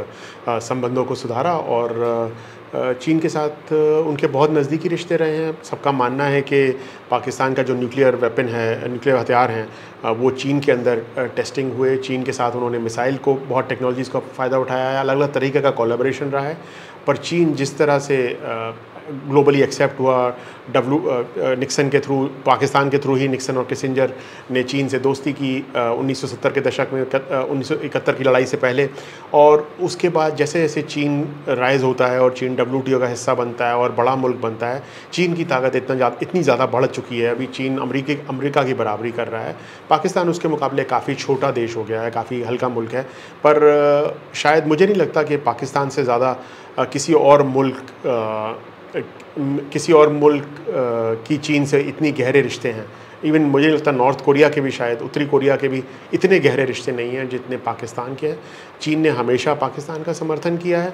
संबंधों को सुधारा। और चीन के साथ उनके बहुत नज़दीकी रिश्ते रहे हैं। सबका मानना है कि पाकिस्तान का जो न्यूक्लियर वेपन है, न्यूक्लियर हथियार हैं, वो चीन के अंदर टेस्टिंग हुए। चीन के साथ उन्होंने मिसाइल को, बहुत टेक्नोलॉजीज़ का फ़ायदा उठाया है, अलग अलग तरीके का कोलैबोरेशन रहा है। पर चीन जिस तरह से ग्लोबली एक्सेप्ट हुआ, निक्सन के थ्रू, पाकिस्तान के थ्रू ही निक्सन और किसिंजर ने चीन से दोस्ती की 1970 के दशक में, 1971 की लड़ाई से पहले। और उसके बाद जैसे जैसे चीन राइज़ होता है और चीन WTO का हिस्सा बनता है और बड़ा मुल्क बनता है, चीन की ताकत इतनी ज़्यादा बढ़ चुकी है। अभी चीन अमेरिका की बराबरी कर रहा है। पाकिस्तान उसके मुकाबले काफ़ी छोटा देश हो गया है, काफ़ी हल्का मुल्क है। पर शायद मुझे नहीं लगता कि पाकिस्तान से ज़्यादा किसी और मुल्क की चीन से इतनी गहरे रिश्ते हैं। इवन मुझे लगता है नॉर्थ कोरिया के भी, शायद उत्तरी कोरिया के भी इतने गहरे रिश्ते नहीं हैं जितने पाकिस्तान के हैं। चीन ने हमेशा पाकिस्तान का समर्थन किया है।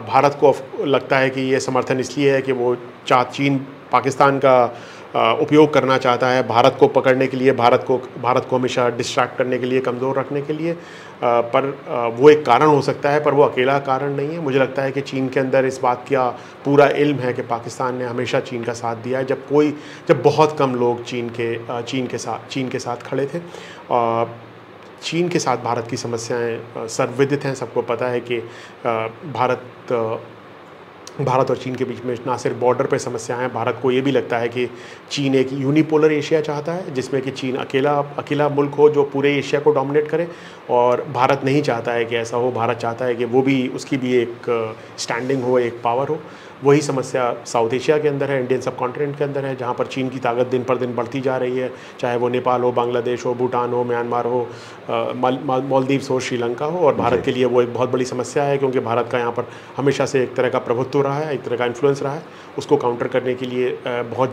भारत को लगता है कि ये समर्थन इसलिए है कि वो चीन पाकिस्तान का उपयोग करना चाहता है भारत को पकड़ने के लिए, भारत को हमेशा डिस्ट्रैक्ट करने के लिए, कमज़ोर रखने के लिए। पर वो एक कारण हो सकता है, पर वो अकेला कारण नहीं है। मुझे लगता है कि चीन के अंदर इस बात का पूरा इल्म है कि पाकिस्तान ने हमेशा चीन का साथ दिया है, जब बहुत कम लोग चीन के साथ खड़े थे। चीन के साथ भारत की समस्याएं सर्वविदित हैं। सबको पता है कि भारत और चीन के बीच में ना सिर्फ बॉर्डर पे समस्याएं हैं, भारत को ये भी लगता है कि चीन एक यूनिपोलर एशिया चाहता है, जिसमें कि चीन अकेला मुल्क हो जो पूरे एशिया को डोमिनेट करे, और भारत नहीं चाहता है कि ऐसा हो। भारत चाहता है कि उसकी भी एक स्टैंडिंग हो, एक पावर हो। वही समस्या साउथ एशिया के अंदर है, इंडियन सब कॉन्टिनेंट के अंदर है, जहाँ पर चीन की ताकत दिन पर दिन बढ़ती जा रही है, चाहे वो नेपाल हो, बांग्लादेश हो, भूटान हो, म्यांमार हो, मालदीव्स हो, श्रीलंका हो। और भारत के लिए वो एक बहुत बड़ी समस्या है, क्योंकि भारत का यहाँ पर हमेशा से एक तरह का प्रभुत्व रहा है, एक तरह का इन्फ्लुएंस रहा है। उसको काउंटर करने के लिए बहुत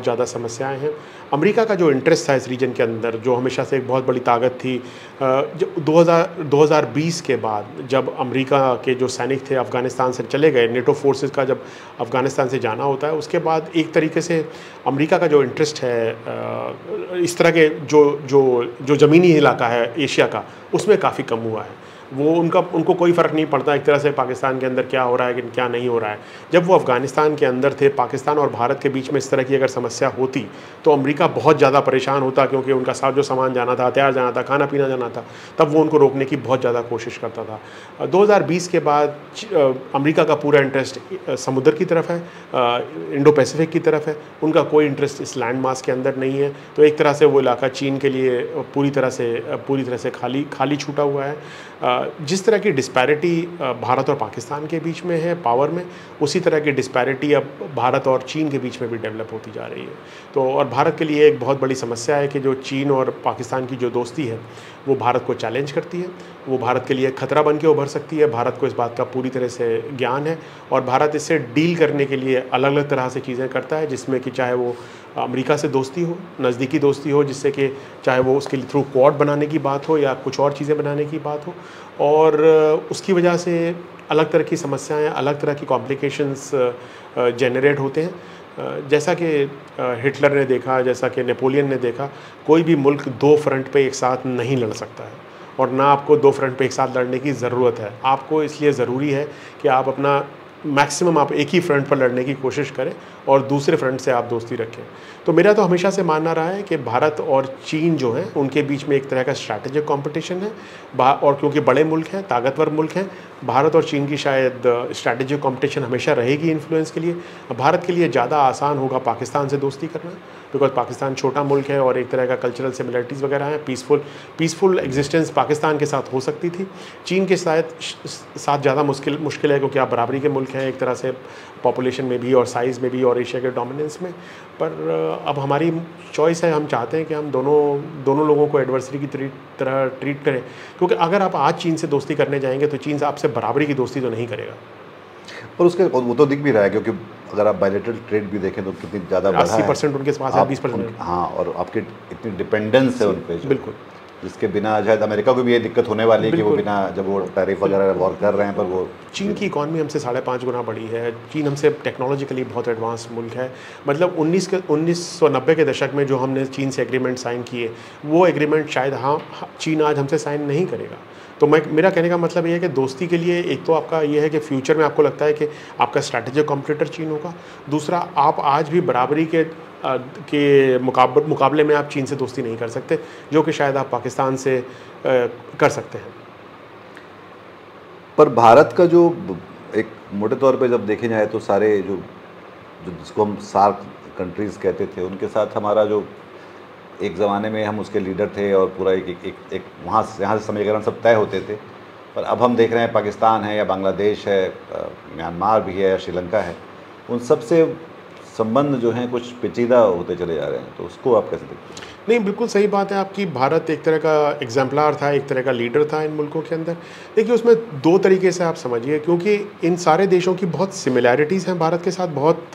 ज़्यादा समस्याएं हैं। अमेरिका का जो इंटरेस्ट था इस रीजन के अंदर, जो हमेशा से एक बहुत बड़ी ताकत थी, जो 2020 के बाद जब अमेरिका के जो सैनिक थे अफ़गानिस्तान से चले गए, नेटो फोर्सेस का जब अफ़गानिस्तान से जाना होता है, उसके बाद एक तरीके से अमेरिका का जो इंटरेस्ट है इस तरह के जो ज़मीनी इलाका है एशिया का, उसमें काफ़ी कम हुआ है। वो उनको कोई फ़र्क नहीं पड़ता एक तरह से पाकिस्तान के अंदर क्या हो रहा है कि क्या नहीं हो रहा है। जब वो अफ़गानिस्तान के अंदर थे, पाकिस्तान और भारत के बीच में इस तरह की अगर समस्या होती तो अमेरिका बहुत ज़्यादा परेशान होता, क्योंकि उनका साथ जो सामान जाना था, हथियार जाना था, खाना पीना जाना था, तब वो उनको रोकने की बहुत ज़्यादा कोशिश करता था। 2020 के बाद अमेरिका का पूरा इंटरेस्ट समुद्र की तरफ है, इंडो पैसिफिक की तरफ है, उनका कोई इंटरेस्ट इस लैंड मास के अंदर नहीं है। तो एक तरह से वो इलाका चीन के लिए पूरी तरह से खाली छूटा हुआ है। जिस तरह की डिस्पैरिटी भारत और पाकिस्तान के बीच में है पावर में, उसी तरह की डिस्पैरिटी अब भारत और चीन के बीच में भी डेवलप होती जा रही है। तो और भारत के लिए एक बहुत बड़ी समस्या है कि जो चीन और पाकिस्तान की जो दोस्ती है वो भारत को चैलेंज करती है, वो भारत के लिए खतरा बन के उभर सकती है। भारत को इस बात का पूरी तरह से ज्ञान है और भारत इससे डील करने के लिए अलग अलग तरह से चीज़ें करता है, जिसमें कि चाहे वो अमेरिका से दोस्ती हो, नज़दीकी दोस्ती हो, जिससे कि चाहे वो उसके थ्रू क्वाड बनाने की बात हो या कुछ और चीज़ें बनाने की बात हो, और उसकी वजह से अलग तरह की समस्याएं, अलग तरह की कॉम्प्लिकेशंस जनरेट होते हैं। जैसा कि हिटलर ने देखा, जैसा कि नेपोलियन ने देखा, कोई भी मुल्क दो फ्रंट पे एक साथ नहीं लड़ सकता है, और ना आपको दो फ्रंट पे एक साथ लड़ने की ज़रूरत है। आपको इसलिए ज़रूरी है कि आप अपना मैक्सिमम आप एक ही फ्रंट पर लड़ने की कोशिश करें और दूसरे फ्रंट से आप दोस्ती रखें। तो मेरा तो हमेशा से मानना रहा है कि भारत और चीन जो हैं उनके बीच में एक तरह का स्ट्रैटेजिक कंपटीशन है, और क्योंकि बड़े मुल्क हैं, ताकतवर मुल्क हैं, भारत और चीन की शायद स्ट्रैटेजिक कंपटीशन हमेशा रहेगी इन्फ्लुएंस के लिए। भारत के लिए ज़्यादा आसान होगा पाकिस्तान से दोस्ती करना, बिकॉज पाकिस्तान छोटा मुल्क है और एक तरह का कल्चरल सिमिलरिटीज़ वगैरह हैं। पीसफुल एग्जिस्टेंस पाकिस्तान के साथ हो सकती थी, चीन के साथ ज़्यादा मुश्किल है, क्योंकि आप बराबरी के मुल्क हैं एक तरह से, पॉपुलेशन में भी और साइज़ में भी और एशिया के डोमिनेंस में। पर अब हमारी चॉइस है, हम चाहते हैं कि हम दोनों लोगों को एडवर्सरी की तरह ट्रीट करें, क्योंकि अगर आप आज चीन से दोस्ती करने जाएंगे तो चीन आपसे बराबरी की दोस्ती तो नहीं करेगा। और उसके वो तो दिख भी रहा है, क्योंकि अगर आप बायलैटरल ट्रेड भी देखें तो कितनी ज़्यादा 80% उनके पास है, 20%। हाँ, और आपकी इतनी डिपेंडेंस है उन पर, बिल्कुल, जिसके बिना शायद अमेरिका को भी ये दिक्कत होने वाली है कि वो बिना, जब वो टैरिफ वगैरह वॉर कर रहे हैं, पर वो चीन की इकॉनमी हमसे 5.5 गुना बड़ी है। चीन हमसे टेक्नोलॉजिकली बहुत एडवांस मुल्क है। मतलब 1990 के दशक में जो हमने चीन से एग्रीमेंट साइन किए, वो एग्रीमेंट शायद चीन आज हमसे साइन नहीं करेगा। तो मेरा कहने का मतलब ये है कि दोस्ती के लिए एक तो आपका ये है कि फ्यूचर में आपको लगता है कि आपका स्ट्रैटेजिक कॉम्पिटिटर चीन होगा, दूसरा आप आज भी बराबरी के मुकाबले में आप चीन से दोस्ती नहीं कर सकते, जो कि शायद आप पाकिस्तान से कर सकते हैं। पर भारत का जो एक मोटे तौर पे जब देखे जाए तो सारे जो जिसको हम सार्क कंट्रीज़ कहते थे, उनके साथ हमारा जो एक ज़माने में हम उसके लीडर थे और पूरा एक यहाँ से समीकरण सब तय होते थे। पर अब हम देख रहे हैं पाकिस्तान है या बांग्लादेश है, म्यांमार भी है या श्रीलंका है, उन सब से संबंध जो हैं कुछ पेचीदा होते चले जा रहे हैं। तो उसको आप कैसे देखते हैं? नहीं, बिल्कुल सही बात है आपकी। भारत एक तरह का एग्जाम्पलर था, एक तरह का लीडर था इन मुल्कों के अंदर। देखिए, उसमें दो तरीके से आप समझिए, क्योंकि इन सारे देशों की बहुत सिमिलैरिटीज़ हैं भारत के साथ, बहुत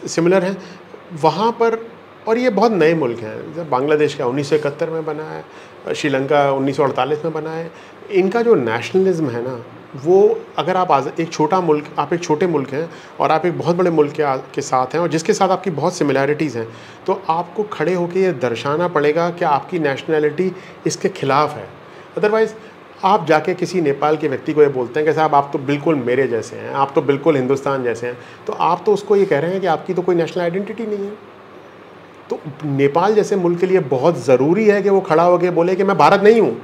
सिमिलर हैं वहाँ पर। और ये बहुत नए मुल्क हैं। बांग्लादेश का 1971 में बना है, श्रीलंका 1948 में बना है। इनका जो नेशनलिज्म है ना, वो अगर आप एक छोटा मुल्क, आप एक छोटे मुल्क हैं और आप एक बहुत बड़े मुल्क के साथ हैं और जिसके साथ आपकी बहुत सिमिलैरिटीज़ हैं, तो आपको खड़े होकर ये दर्शाना पड़ेगा कि आपकी नेशनैलिटी इसके ख़िलाफ़ है। अदरवाइज़ आप जाके किसी नेपाल के व्यक्ति को ये बोलते हैं कि साहब आप तो बिल्कुल मेरे जैसे हैं, आप तो बिल्कुल हिंदुस्तान जैसे हैं, तो आप तो उसको ये कह रहे हैं कि आपकी तो कोई नेशनल आइडेंटिटी नहीं है। तो नेपाल जैसे मुल्क के लिए बहुत ज़रूरी है कि वो खड़ा होकर बोले कि मैं भारत नहीं हूँ,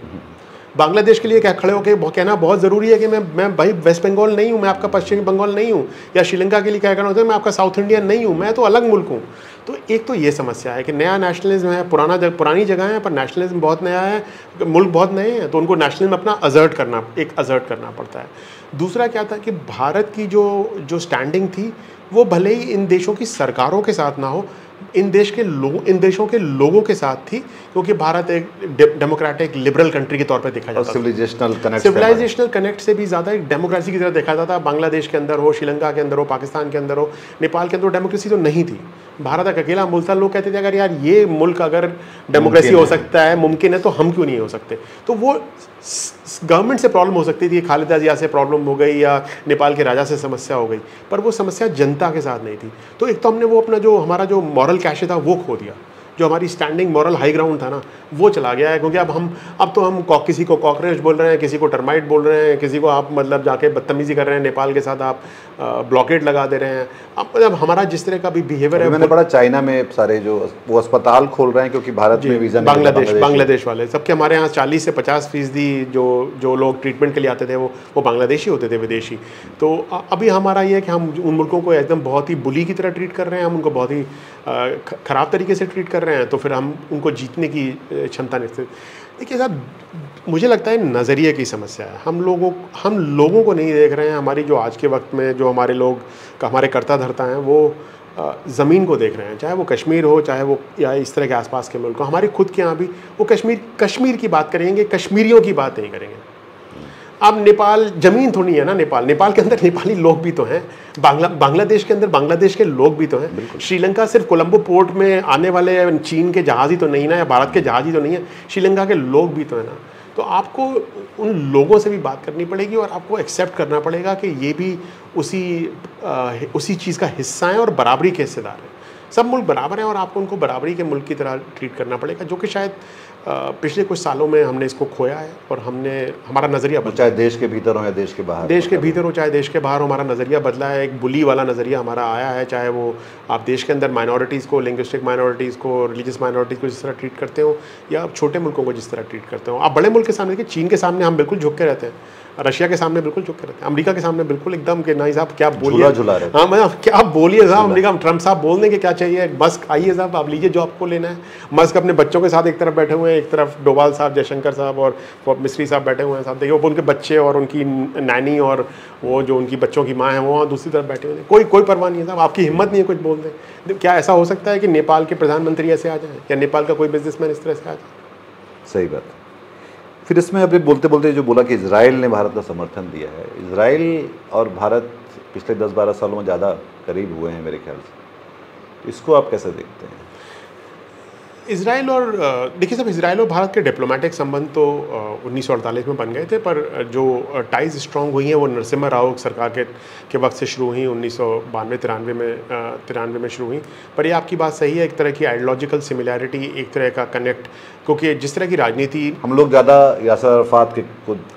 बांग्लादेश के लिए क्या खड़े होकर कहना बहुत ज़रूरी है कि मैं भाई वेस्ट बंगाल नहीं हूँ, मैं आपका पश्चिमी बंगाल नहीं हूँ, या श्रीलंका के लिए क्या कहना होता है मैं आपका साउथ इंडियन नहीं हूँ, मैं तो अलग मुल्क हूँ। तो एक तो ये समस्या है कि नया नेशनलिज्म है, पुरानी जगह है पर नेशनलिज्म बहुत नया है, मुल्क बहुत नए हैं, तो उनको नेशनलिज्म अपना अजर्ट करना पड़ता है। दूसरा क्या था कि भारत की जो स्टैंडिंग थी वो भले ही इन देशों की सरकारों के साथ ना हो, इन देशों के लोगों के साथ थी, क्योंकि भारत एक डेमोक्रेटिक लिबरल कंट्री के तौर पे देखा जाता था। सिविलाइजेशनल कनेक्ट से भी ज़्यादा एक डेमोक्रेसी की तरह देखा जाता था। बांग्लादेश के अंदर हो, श्रीलंका के अंदर हो, पाकिस्तान के अंदर हो, नेपाल के अंदर डेमोक्रेसी तो नहीं थी। भारत एक अकेला मुल्क था। लोग कहते थे अगर यार ये मुल्क अगर डेमोक्रेसी हो सकता है, मुमकिन है, तो हम क्यों नहीं हो सकते। तो वो गवर्नमेंट से प्रॉब्लम हो सकती थी, खालिदा जिया से प्रॉब्लम हो गई या नेपाल के राजा से समस्या हो गई, पर वो समस्या जनता के साथ नहीं थी। तो एक तो हमने वो अपना जो हमारा जो मॉरल कैश था वो खो दिया, जो हमारी स्टैंडिंग मॉरल हाई ग्राउंड था ना वो चला गया है। क्योंकि अब तो हम किसी को कॉकरोच बोल रहे हैं, किसी को टर्माइट बोल रहे हैं, किसी को आप मतलब जाके बदतमीजी कर रहे हैं, नेपाल के साथ आप ब्लॉकेट लगा दे रहे हैं। अब मतलब हमारा जिस तरह का भी बिहेवियर है, मैंने पढ़ा चाइना में सारे जो वो अस्पताल खोल रहे हैं क्योंकि भारत में वीज़ा नहीं, बांग्लादेश वाले सबके हमारे यहाँ 40 से 50% जो लोग ट्रीटमेंट के लिए आते थे वो बांग्लादेशी होते थे, विदेशी। तो अभी हमारा ये है कि हम उन मुल्कों को एकदम बहुत ही बुली की तरह ट्रीट कर रहे हैं, हम उनको बहुत ही ख़राब तरीके से ट्रीट कर रहे हैं, तो फिर हम उनको जीतने की क्षमता नहीं। देखिए साहब, मुझे लगता है नज़रिए की समस्या है। हम लोगों को नहीं देख रहे हैं। हमारी जो आज के वक्त में जो हमारे कर्ता धर्ता हैं वो ज़मीन को देख रहे हैं, चाहे वो कश्मीर हो, चाहे वो या इस तरह के आसपास के मुल्क हो। हमारे खुद के यहाँ भी वो कश्मीर की बात करेंगे, कश्मीरियों की बात नहीं करेंगे। अब नेपाल ज़मीन थोड़ी है ना, नेपाल के अंदर नेपाली लोग भी तो हैं, बांग्लादेश के अंदर बांग्लादेश के लोग भी तो हैं। श्रीलंका सिर्फ कोलंबो पोर्ट में आने वाले चीन के जहाज़ ही तो नहीं ना, या भारत के जहाज़ ही तो नहीं है, श्रीलंका के लोग भी तो है ना। तो आपको उन लोगों से भी बात करनी पड़ेगी और आपको एक्सेप्ट करना पड़ेगा कि ये भी उसी चीज़ का हिस्सा है और बराबरी के हिस्सेदार हैं। सब मुल्क बराबर हैं और आपको उनको बराबरी के मुल्क की तरह ट्रीट करना पड़ेगा, जो कि शायद पिछले कुछ सालों में हमने इसको खोया है और हमारा नज़रिया बदला। चाहे देश के भीतर हो या देश के बाहर, देश के भीतर हो चाहे देश के बाहर हो, हमारा नज़रिया बदला है। एक बुली वाला नज़रिया हमारा आया है, चाहे वो आप देश के अंदर माइनॉरिटीज़ को, लिंग्विस्टिक माइनॉरिटीज़ को, रिलीजियस माइनॉरिटीज़ को जिस तरह ट्रीट करते हो, या आप छोटे मुल्कों को जिस तरह ट्रीट करते हो। आप बड़े मुल्क के सामने देखिए, चीन के सामने हम बिल्कुल झुक के रहते हैं, रशिया के सामने बिल्कुल झुक के रहते हैं, अमेरिका के सामने बिल्कुल एकदम के नहीं साहब क्या बोलिए, हाँ मैं क्या बोलिए साहब, अमेरिका ट्रम्प साहब बोल देंगे क्या चाहिए, मस्क आइए साहब आप लीजिए जो आपको लेना है। मस्क अपने बच्चों के साथ एक तरफ बैठे हुए हैं, एक तरफ डोभाल साहब, जयशंकर साहब और मिस्री साहब बैठे हुए हैं साहब। देखिए वो उनके बच्चे और उनकी नैनी और वो जो उनकी बच्चों की माँ है वो दूसरी तरफ बैठे हुए हैं। कोई परवाह नहीं है साहब, आपकी हिम्मत नहीं है कुछ बोल दें। क्या ऐसा हो सकता है कि नेपाल के प्रधानमंत्री ऐसे आ जाए या नेपाल का कोई बिजनेसमैन इस तरह से आ जाए? सही बात है। फिर इसमें अभी बोलते बोलते जो बोला कि इजराइल ने भारत का समर्थन दिया है, इजराइल और भारत पिछले 10-12 सालों में ज़्यादा करीब हुए हैं मेरे ख्याल से, इसको आप कैसे देखते हैं? इजराइल और देखिए साहब, इजराइल और भारत के डिप्लोमेटिक संबंध तो 1948 में बन गए थे, पर जो टाइज स्ट्रॉन्ग हुई हैं वो नरसिम्हा राव सरकार के वक्त से शुरू हुई, 1992-93 में शुरू हुई। पर ये आपकी बात सही है, एक तरह की आइडियोलॉजिकल सिमिलैरिटी, एक तरह का कनेक्ट, क्योंकि जिस तरह की राजनीति हम लोग ज़्यादा यासर अराफात के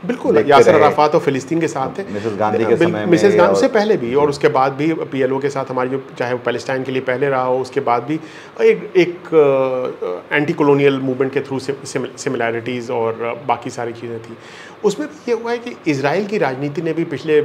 बिल्कुल यासर अराफात और फ़िलिस्तीन के साथ थे, मिसेस गांधी के समय में, मिसेस गांधी से पहले भी और उसके बाद भी PLO के साथ हमारी जो चाहे वो पैलेस्टाइन के लिए पहले रहा हो, उसके बाद भी एक एंटी कॉलोनियल मूवमेंट के थ्रू सिमिलैरिटीज़ और बाकी सारी चीज़ें थी। उसमें ये हुआ है कि इजराइल की राजनीति ने भी पिछले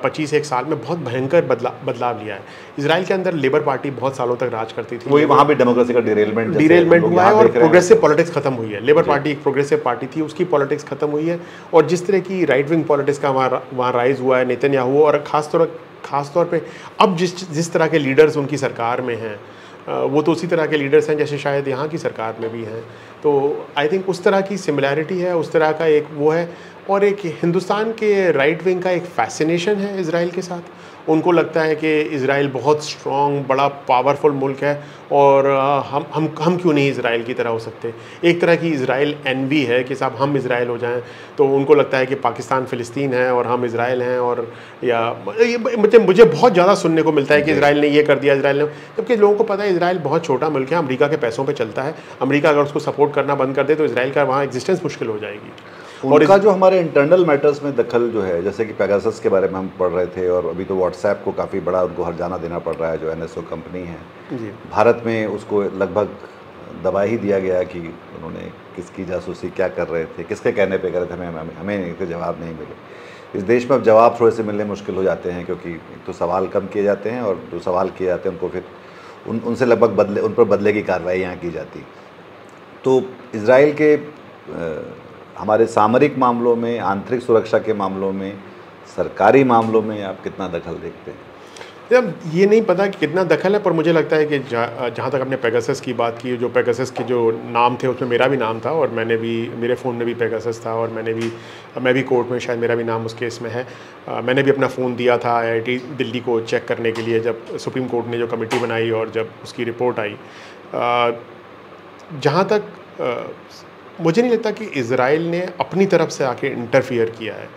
25-1 साल में बहुत भयंकर बदलाव लिया है। इजराइल के अंदर लेबर पार्टी बहुत सालों तक राज करती थी, वही वहाँ भी डेमोक्रेसी का डिरेलमेंट हुआ है और प्रोग्रेसिव पॉलिटिक्स खत्म हुई है। लेबर पार्टी एक प्रोग्रेसिव पार्टी थी, उसकी पॉलिटिक्स खत्म हुई है और जिस तरह की राइट विंग पॉलिटिक्स का वहाँ राइज हुआ है, नेतन्याहू, और ख़ास तौर पे अब जिस तरह के लीडर्स उनकी सरकार में हैं वो तो उसी तरह के लीडर्स हैं जैसे शायद यहाँ की सरकार में भी हैं। तो आई थिंक उस तरह की सिमिलैरिटी है, उस तरह का एक वो है। और एक हिंदुस्तान के राइट विंग का एक फैसिनेशन है इजराइल के साथ। उनको लगता है कि इजराइल बहुत स्ट्रॉन्ग, बड़ा पावरफुल मुल्क है और हम क्यों नहीं इजराइल की तरह हो सकते। एक तरह की इजराइल एनवी है कि साहब हम इजराइल हो जाएं, तो उनको लगता है कि पाकिस्तान फ़िलिस्तीन है और हम इजराइल हैं। और या मुझे बहुत ज़्यादा सुनने को मिलता है कि इजराइल ने ये कर दिया, इजराइल ने, जबकि लोगों को पता है इजराइल बहुत छोटा मुल्क है, अमेरिका के पैसों पर चलता है। अमेरिका अगर उसको सपोर्ट करना बंद कर दे तो इजराइल का वहाँ एग्जिस्टेंस मुश्किल हो जाएगी। उनका जो हमारे इंटरनल मैटर्स में दखल जो है, जैसे कि पेगासस के बारे में हम पढ़ रहे थे और अभी तो व्हाट्सएप को काफ़ी बड़ा उनको हर्जाना देना पड़ रहा है, जो NSO कंपनी है जी। भारत में उसको लगभग दबा ही दिया गया कि उन्होंने किसकी जासूसी क्या कर रहे थे, किसके कहने पे कर रहे थे, हमें इनके जवाब नहीं मिले। इस देश में अब जवाब थोड़े से मिलने मुश्किल हो जाते हैं, क्योंकि एक तो सवाल कम किए जाते हैं और जो सवाल किए जाते हैं उनको फिर उनसे लगभग उन पर बदले की कार्रवाई यहाँ की जाती। तो इजराइल के हमारे सामरिक मामलों में, आंतरिक सुरक्षा के मामलों में, सरकारी मामलों में आप कितना दखल देखते हैं? अब ये नहीं पता कि कितना दखल है, पर मुझे लगता है कि जहाँ तक आपने पेगासस की बात की, जो पेगासस के जो नाम थे उसमें मेरा भी नाम था, और मेरे फ़ोन में भी पेगासस था, और मैं भी कोर्ट में शायद मेरा भी नाम उस केस में है। मैंने भी अपना फ़ोन दिया था IIT दिल्ली को चेक करने के लिए, जब सुप्रीम कोर्ट ने जो कमेटी बनाई और जब उसकी रिपोर्ट आई। जहाँ तक मुझे नहीं लगता कि इज़राइल ने अपनी तरफ से आके इंटरफियर किया है।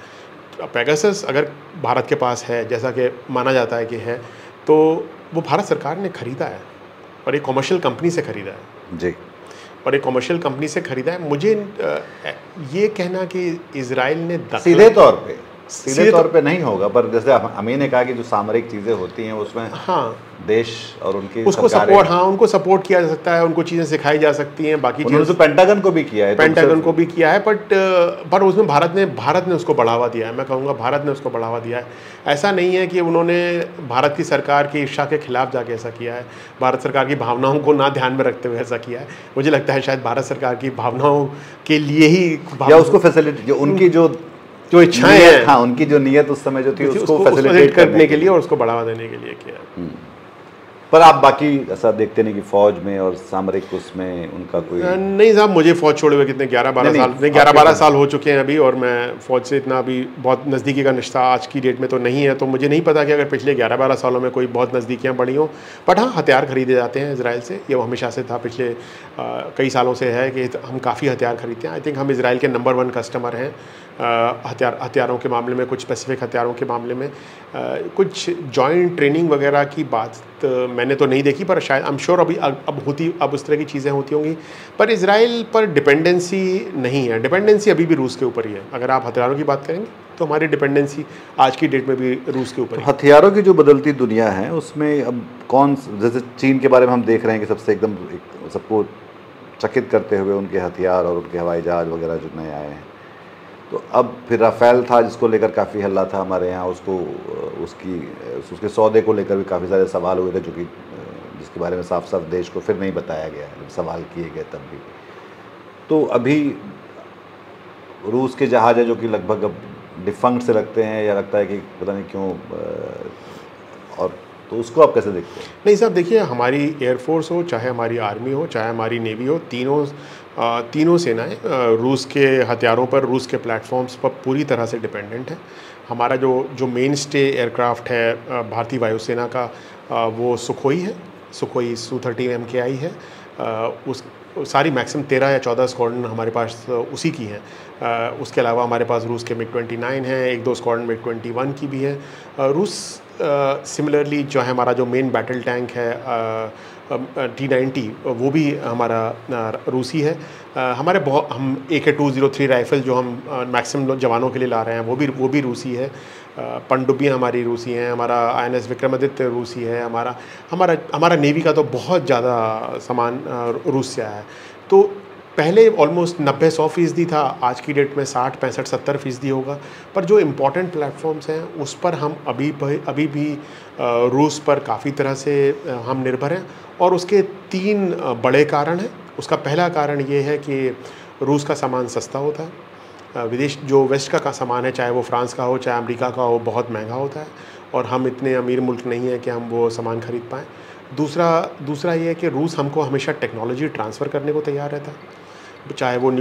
पेगासस अगर भारत के पास है, जैसा कि माना जाता है कि है, तो वो भारत सरकार ने ख़रीदा है और एक कॉमर्शियल कंपनी से ख़रीदा है जी, और एक कॉमर्शियल कंपनी से ख़रीदा है। मुझे ये कहना कि इज़राइल ने सीधे तौर पे नहीं होगा, पर जैसे अमीन ने कहा कि जो सामरिक चीज़ें होती हैं उसमें हाँ देश और उनकी उसको उनको सपोर्ट किया जा सकता है, उनको चीज़ें सिखाई जा सकती हैं। बाकी उन्होंने तो पेंटागन को भी किया है, पर उसमें भारत ने उसको बढ़ावा दिया है। मैं कहूँगा भारत ने उसको बढ़ावा दिया है। ऐसा नहीं है कि उन्होंने भारत की सरकार की इच्छा के खिलाफ जाके ऐसा किया है, भारत सरकार की भावनाओं को ना ध्यान में रखते हुए ऐसा किया है। मुझे लगता है शायद भारत सरकार की भावनाओं के लिए ही या उसको फैसिलिटी, उनकी जो इच्छाएं हैं, हाँ, उनकी जो नीयत उस समय जो थी उसको फैसिलिटेट करने के लिए और उसको बढ़ावा देने के लिए किया। पर आप बाकी ऐसा देखते नहीं कि फौज में और सामरिक उसमें उनका कोई? नहीं साहब, मुझे फौज छोड़े हुए कितने 11-12 साल हो चुके हैं अभी, और मैं फौज से इतना अभी बहुत नज़दीकी का रिश्ता आज की डेट में तो नहीं है। तो मुझे नहीं पता कि अगर पिछले 11-12 सालों में कोई बहुत नज़दीकियाँ बढ़ी हों। बट हाँ, हथियार खरीदे जाते हैं इजराइल से, ये हमेशा से था, पिछले कई सालों से है कि हम काफ़ी हथियार खरीदते हैं। आई थिंक हम इजराइल के नंबर 1 कस्टमर हैं हथियारों के मामले में, कुछ स्पेसिफिक हथियारों के मामले में। कुछ जॉइंट ट्रेनिंग वगैरह की बात मैंने तो नहीं देखी, पर शायद आई एम श्योर अब उस तरह की चीज़ें होती होंगी। पर इजराइल पर डिपेंडेंसी नहीं है, डिपेंडेंसी अभी भी रूस के ऊपर ही है। अगर आप हथियारों की बात करेंगे तो हमारी डिपेंडेंसी आज की डेट में भी रूस के ऊपर है। हथियारों की जो बदलती दुनिया है उसमें अब जैसे चीन के बारे में हम देख रहे हैं कि सबसे एकदम सबको चकित करते हुए उनके हथियार और उनके हवाई जहाज़ वगैरह जो नए आए हैं। तो अब फिर राफेल था जिसको लेकर काफ़ी हल्ला था हमारे यहाँ, उसके सौदे को लेकर भी काफ़ी सारे सवाल हुए थे, जो कि जिसके बारे में साफ साफ देश को फिर नहीं बताया गया, सवाल किए गए तब भी। तो अभी रूस के जहाज़ है जो कि लगभग अब डिफंक्ट से लगते हैं, या लगता है कि पता नहीं क्यों, और तो उसको आप कैसे देखते हैं? नहीं साहब, देखिए, हमारी एयरफोर्स हो, चाहे हमारी आर्मी हो, चाहे हमारी नेवी हो, तीनों सेनाएं रूस के हथियारों पर, रूस के प्लेटफॉर्म्स पर पूरी तरह से डिपेंडेंट है। हमारा जो मेन स्टे एयरक्राफ्ट है भारतीय वायुसेना का, वो सुखोई है, सुखोई Su-30 MKI है। उस सारी मैक्सिमम 13 या 14 स्क्वाड्रन हमारे पास उसी की हैं। उसके अलावा हमारे पास रूस के MiG-29 हैं, 1-2 स्क्वाड्रन MiG-21 की भी है। रूस सिमिलरली जो है, हमारा जो मेन बैटल टैंक है T-90, वो भी हमारा रूसी है। हम AK-203 राइफ़ल जो हम मैक्सिमम जवानों के लिए ला रहे हैं, वो भी रूसी है। पनडुब्बियाँ हमारी रूसी हैं, हमारा INS विक्रमादित्य रूसी है, हमारा नेवी का तो बहुत ज़्यादा सामान रूस से आया है। तो पहले ऑलमोस्ट 90-100% था, आज की डेट में 60-65-70% होगा। पर जो इम्पोर्टेंट प्लेटफॉर्म्स हैं उस पर हम अभी भी रूस पर काफ़ी तरह से हम निर्भर हैं, और उसके 3 बड़े कारण हैं। उसका पहला कारण ये है कि रूस का सामान सस्ता होता है। जो वेस्ट का सामान है, चाहे वो फ्रांस का हो, चाहे अमेरिका का हो, बहुत महंगा होता है, और हम इतने अमीर मुल्क नहीं है कि हम वो सामान खरीद पाएँ। दूसरा ये है कि रूस हमको हमेशा टेक्नोलॉजी ट्रांसफ़र करने को तैयार रहता है, चाहे वो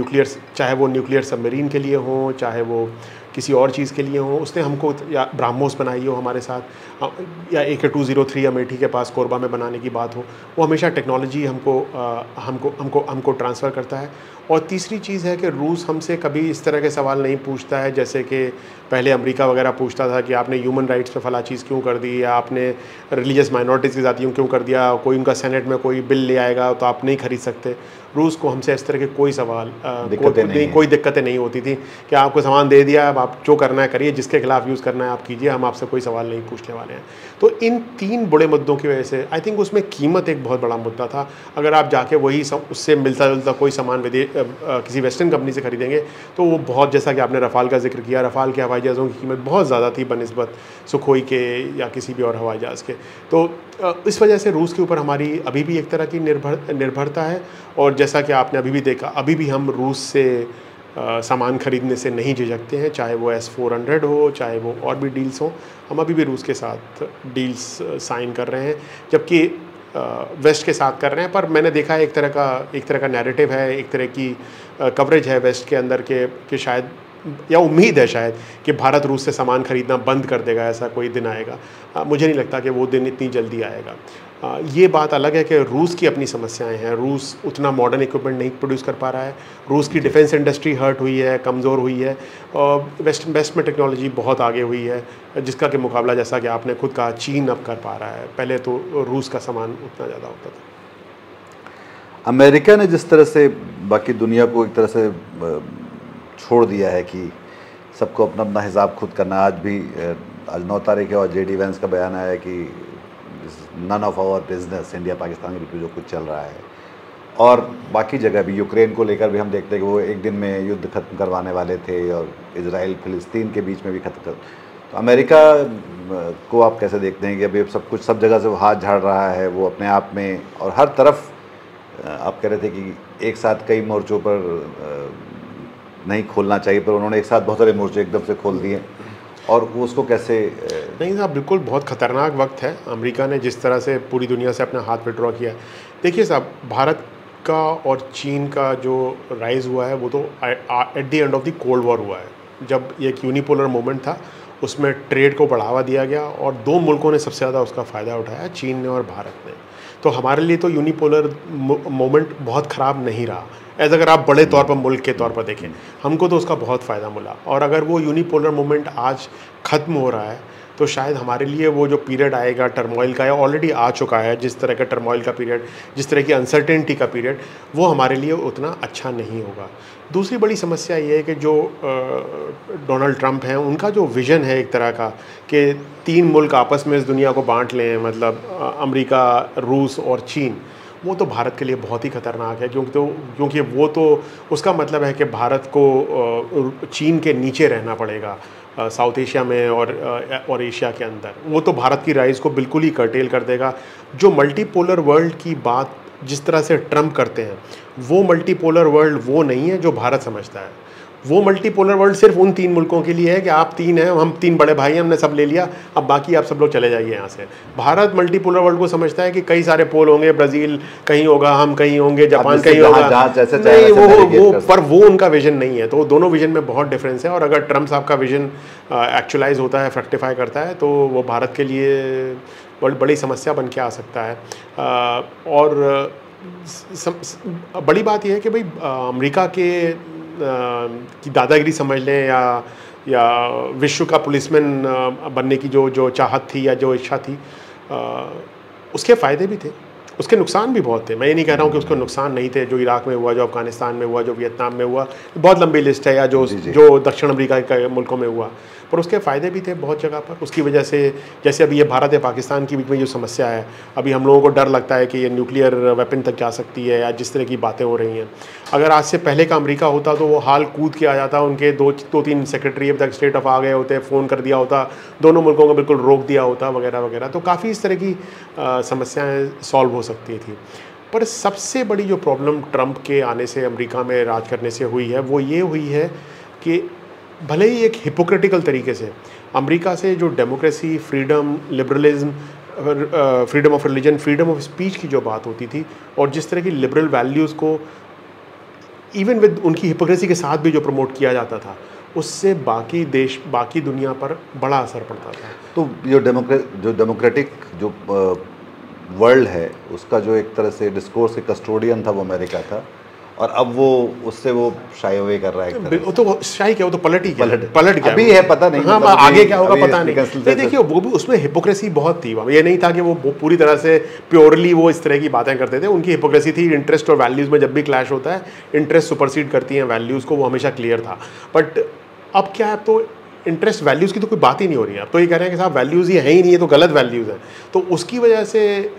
न्यूक्लियर सबमरीन के लिए हो, चाहे वो किसी और चीज़ के लिए हो। उसने हमको या ब्राह्मोस बनाई हो हमारे साथ, या AK-203 अमेठी के पास कोरबा में बनाने की बात हो, वो हमेशा टेक्नोलॉजी हमको ट्रांसफ़र करता है। और तीसरी चीज़ है कि रूस हमसे कभी इस तरह के सवाल नहीं पूछता है जैसे कि पहले अमेरिका वगैरह पूछता था कि आपने ह्यूमन राइट्स पे फला चीज़ क्यों कर दी, या आपने रिलीजियस माइनॉरिटीज़ की जातियों क्यों कर दिया, कोई उनका सेनेट में कोई बिल ले आएगा तो आप नहीं खरीद सकते। रूस को हमसे इस तरह के कोई सवाल कोई दिक्कतें नहीं होती थी कि आपको सामान दे दिया, अब आप जो करना है करिए, जिसके खिलाफ यूज़ करना है आप कीजिए, हम आपसे कोई सवाल नहीं पूछने वाले हैं। तो इन 3 बड़े मुद्दों की वजह से आई थिंक उसमें कीमत एक बहुत बड़ा मुद्दा था। अगर आप जाके वही उससे मिलता जुलता कोई सामान किसी वेस्टर्न कंपनी से खरीदेंगे तो वो बहुत, जैसा कि आपने रफ़ाल का जिक्र किया, रफ़ाल के हवाई जहाज़ों की कीमत बहुत ज़्यादा थी बनिस्बत सुखोई के या किसी भी और हवाई जहाज़ के। तो इस वजह से रूस के ऊपर हमारी अभी भी एक तरह की निर्भरता है। और जैसा कि आपने अभी भी देखा, अभी भी हम रूस से सामान खरीदने से नहीं झिझकते हैं, चाहे वो S-400 हो, चाहे वो और भी डील्स हो, हम अभी भी रूस के साथ डील्स साइन कर रहे हैं, जबकि वेस्ट के साथ कर रहे हैं। पर मैंने देखा है एक तरह का नैरेटिव है, एक तरह की कवरेज है वेस्ट के अंदर के शायद, या उम्मीद है शायद, कि भारत रूस से सामान खरीदना बंद कर देगा, ऐसा कोई दिन आएगा। मुझे नहीं लगता कि वो दिन इतनी जल्दी आएगा। ये बात अलग है कि रूस की अपनी समस्याएं हैं, रूस उतना मॉडर्न इक्विपमेंट नहीं प्रोड्यूस कर पा रहा है, रूस की डिफेंस इंडस्ट्री हर्ट हुई है, कमज़ोर हुई है, और वेस्ट में टेक्नोलॉजी बहुत आगे हुई है, जिसका कि मुकाबला, जैसा कि आपने खुद कहा, चीन अब कर पा रहा है। पहले तो रूस का सामान उतना ज़्यादा होता था। अमेरिका ने जिस तरह से बाकी दुनिया को एक तरह से छोड़ दिया है कि सबको अपना अपना हिसाब खुद करना, आज 9 तारीख है और JD वैंस का बयान आया कि none of our business, India Pakistan के बीच जो कुछ चल रहा है, और बाकी जगह भी यूक्रेन को लेकर भी हम देखते हैं कि वो एक दिन में युद्ध खत्म करवाने वाले थे, और इजराइल फिलिस्तीन के बीच में भी खत्म कर। तो अमेरिका को आप कैसे देखते हैं कि अभी सब कुछ, सब जगह से वो हाथ झाड़ रहा है, वो अपने आप में, और हर तरफ आप कह रहे थे कि एक साथ कई मोर्चों पर नहीं खोलना चाहिए, पर उन्होंने एक साथ बहुत सारे मोर्चे एकदम से खोल दिए, और वो उसको कैसे? नहीं साहब, बिल्कुल बहुत ख़तरनाक वक्त है। अमेरिका ने जिस तरह से पूरी दुनिया से अपना हाथ विड्रॉ किया है, देखिए साहब, भारत का और चीन का जो राइज़ हुआ है वो तो at the end of the cold war हुआ है, जब ये एक यूनिपोलर मोमेंट था, उसमें ट्रेड को बढ़ावा दिया गया और 2 मुल्कों ने सबसे ज़्यादा उसका फ़ायदा उठाया, चीन ने और भारत ने। तो हमारे लिए तो यूनिपोलर मोमेंट बहुत ख़राब नहीं रहा, एज अगर आप बड़े तौर पर मुल्क के तौर पर देखें, हमको तो उसका बहुत फ़ायदा मिला। और अगर वो यूनिपोलर मोमेंट आज ख़त्म हो रहा है तो शायद हमारे लिए वो जो पीरियड आएगा टर्मोइल का, या ऑलरेडी आ चुका है, जिस तरह का टर्मोइल का पीरियड, जिस तरह की अनसर्टेनिटी का पीरियड, वो हमारे लिए उतना अच्छा नहीं होगा। दूसरी बड़ी समस्या ये है कि जो डोनाल्ड ट्रंप हैं, उनका जो विज़न है एक तरह का कि 3 मुल्क आपस में इस दुनिया को बांट लें, मतलब अमेरिका, रूस और चीन, वो तो भारत के लिए बहुत ही ख़तरनाक है, क्योंकि वो तो उसका मतलब है कि भारत को चीन के नीचे रहना पड़ेगा साउथ एशिया में और एशिया के अंदर। वो तो भारत की राइज़ को बिल्कुल ही कर्टेल कर देगा। जो मल्टीपोलर वर्ल्ड की बात जिस तरह से ट्रंप करते हैं, वो मल्टीपोलर वर्ल्ड वो नहीं है जो भारत समझता है। वो मल्टीपोलर वर्ल्ड सिर्फ उन 3 मुल्कों के लिए है कि आप 3 हैं, हम 3 बड़े भाई हैं, हमने सब ले लिया, अब बाकी आप सब लोग चले जाइए यहाँ से। भारत मल्टीपोलर वर्ल्ड को समझता है कि कई सारे पोल होंगे, ब्राज़ील कहीं होगा, हम कहीं होंगे, जापान कहीं होगा, नहीं वो पर वो उनका विजन नहीं है। तो दोनों विजन में बहुत डिफरेंस है, और अगर ट्रंप साहब का विजन एक्चुअलाइज होता है, फ्रक्टिफाई करता है, तो वो भारत के लिए बड़ी समस्या बन के आ सकता है। और बड़ी बात यह है कि भाई अमेरिका की दादागिरी समझ लें, या विश्व का पुलिसमैन बनने की जो चाहत थी या जो इच्छा थी, उसके फ़ायदे भी थे, उसके नुकसान भी बहुत थे। मैं ये नहीं कह रहा हूँ कि उसको नुकसान नहीं थे, जो इराक़ में हुआ, जो अफ़गानिस्तान में हुआ, जो वियतनाम में हुआ, बहुत लंबी लिस्ट है, या जो दक्षिण अमेरिका के मुल्कों में हुआ, पर उसके फ़ायदे भी थे बहुत जगह पर। उसकी वजह से, जैसे अभी ये भारत या पाकिस्तान के बीच में जो समस्या है, अभी हम लोगों को डर लगता है कि ये न्यूक्लियर वेपन तक जा सकती है, या जिस तरह की बातें हो रही हैं। अगर आज से पहले का अमेरिका होता तो वो हाल कूद के आ जाता, उनके 2-3 secretary of the state of आ गए होते, फ़ोन कर दिया होता, दोनों मुल्कों को बिल्कुल रोक दिया होता, वगैरह वगैरह। तो काफ़ी इस तरह की समस्याएँ सॉल्व हो सकती थी। पर सबसे बड़ी जो प्रॉब्लम ट्रंप के आने से, अमेरिका में राज करने से हुई है, वो ये हुई है कि भले ही एक हिपोक्रेटिकल तरीके से अमेरिका से जो democracy, freedom, liberalism, freedom of religion, freedom of speech की जो बात होती थी, और जिस तरह की लिबरल वैल्यूज़ को इवन विद उनकी हिपोक्रेसी के साथ भी जो प्रमोट किया जाता था, उससे बाकी देश, बाकी दुनिया पर बड़ा असर पड़ता था। तो जो डेमोक्रेटिक जो वर्ल्ड है, उसका जो एक तरह से डिस्कोर्स के कस्टोडियन था वो अमेरिका था, और अब वो उससे वो शाई अवे कर रहा है। वो तो शाई क्या, वो तो पलट गया अभी है, पता नहीं, हाँ, आगे क्या होगा पता नहीं। देखिए वो भी, उसमें हिपोक्रेसी बहुत थी। ये नहीं था कि वो पूरी तरह से प्योरली वो इस तरह की बातें करते थे। उनकी हिपोक्रेसी थी। इंटरेस्ट और वैल्यूज़ में जब भी क्लैश होता है, इंटरेस्ट सुपरसीड करती हैं वैल्यूज़ को, वो हमेशा क्लियर था। बट अब क्या है, तो इंटरेस्ट वैल्यूज़ की तो कोई बात ही नहीं हो रही है। अब तो ये कह रहे हैं कि साहब वैल्यूज़ ये है ही नहीं, ये तो गलत वैल्यूज़ हैं। तो उसकी वजह से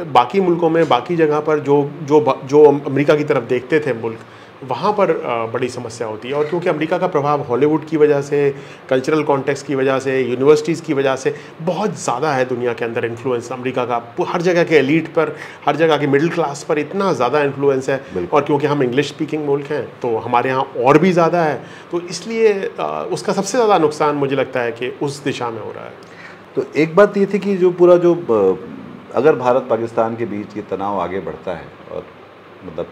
बाकी मुल्कों में, बाकी जगह पर जो अमेरिका की तरफ देखते थे मुल्क, वहाँ पर बड़ी समस्या होती है। और क्योंकि अमेरिका का प्रभाव हॉलीवुड की वजह से, कल्चरल कॉन्टेक्स्ट की वजह से, यूनिवर्सिटीज़ की वजह से बहुत ज़्यादा है दुनिया के अंदर इन्फ्लुएंस अमेरिका का। हर जगह के एलीट पर, हर जगह के मिडिल क्लास पर इतना ज़्यादा इन्फ्लुएंस है। और क्योंकि हम इंग्लिश स्पीकिंग मुल्क हैं तो हमारे यहाँ और भी ज़्यादा है, तो इसलिए उसका सबसे ज़्यादा नुकसान मुझे लगता है कि उस दिशा में हो रहा है। तो एक बात ये थी कि जो पूरा जो अगर भारत पाकिस्तान के बीच ये तनाव आगे बढ़ता है और मतलब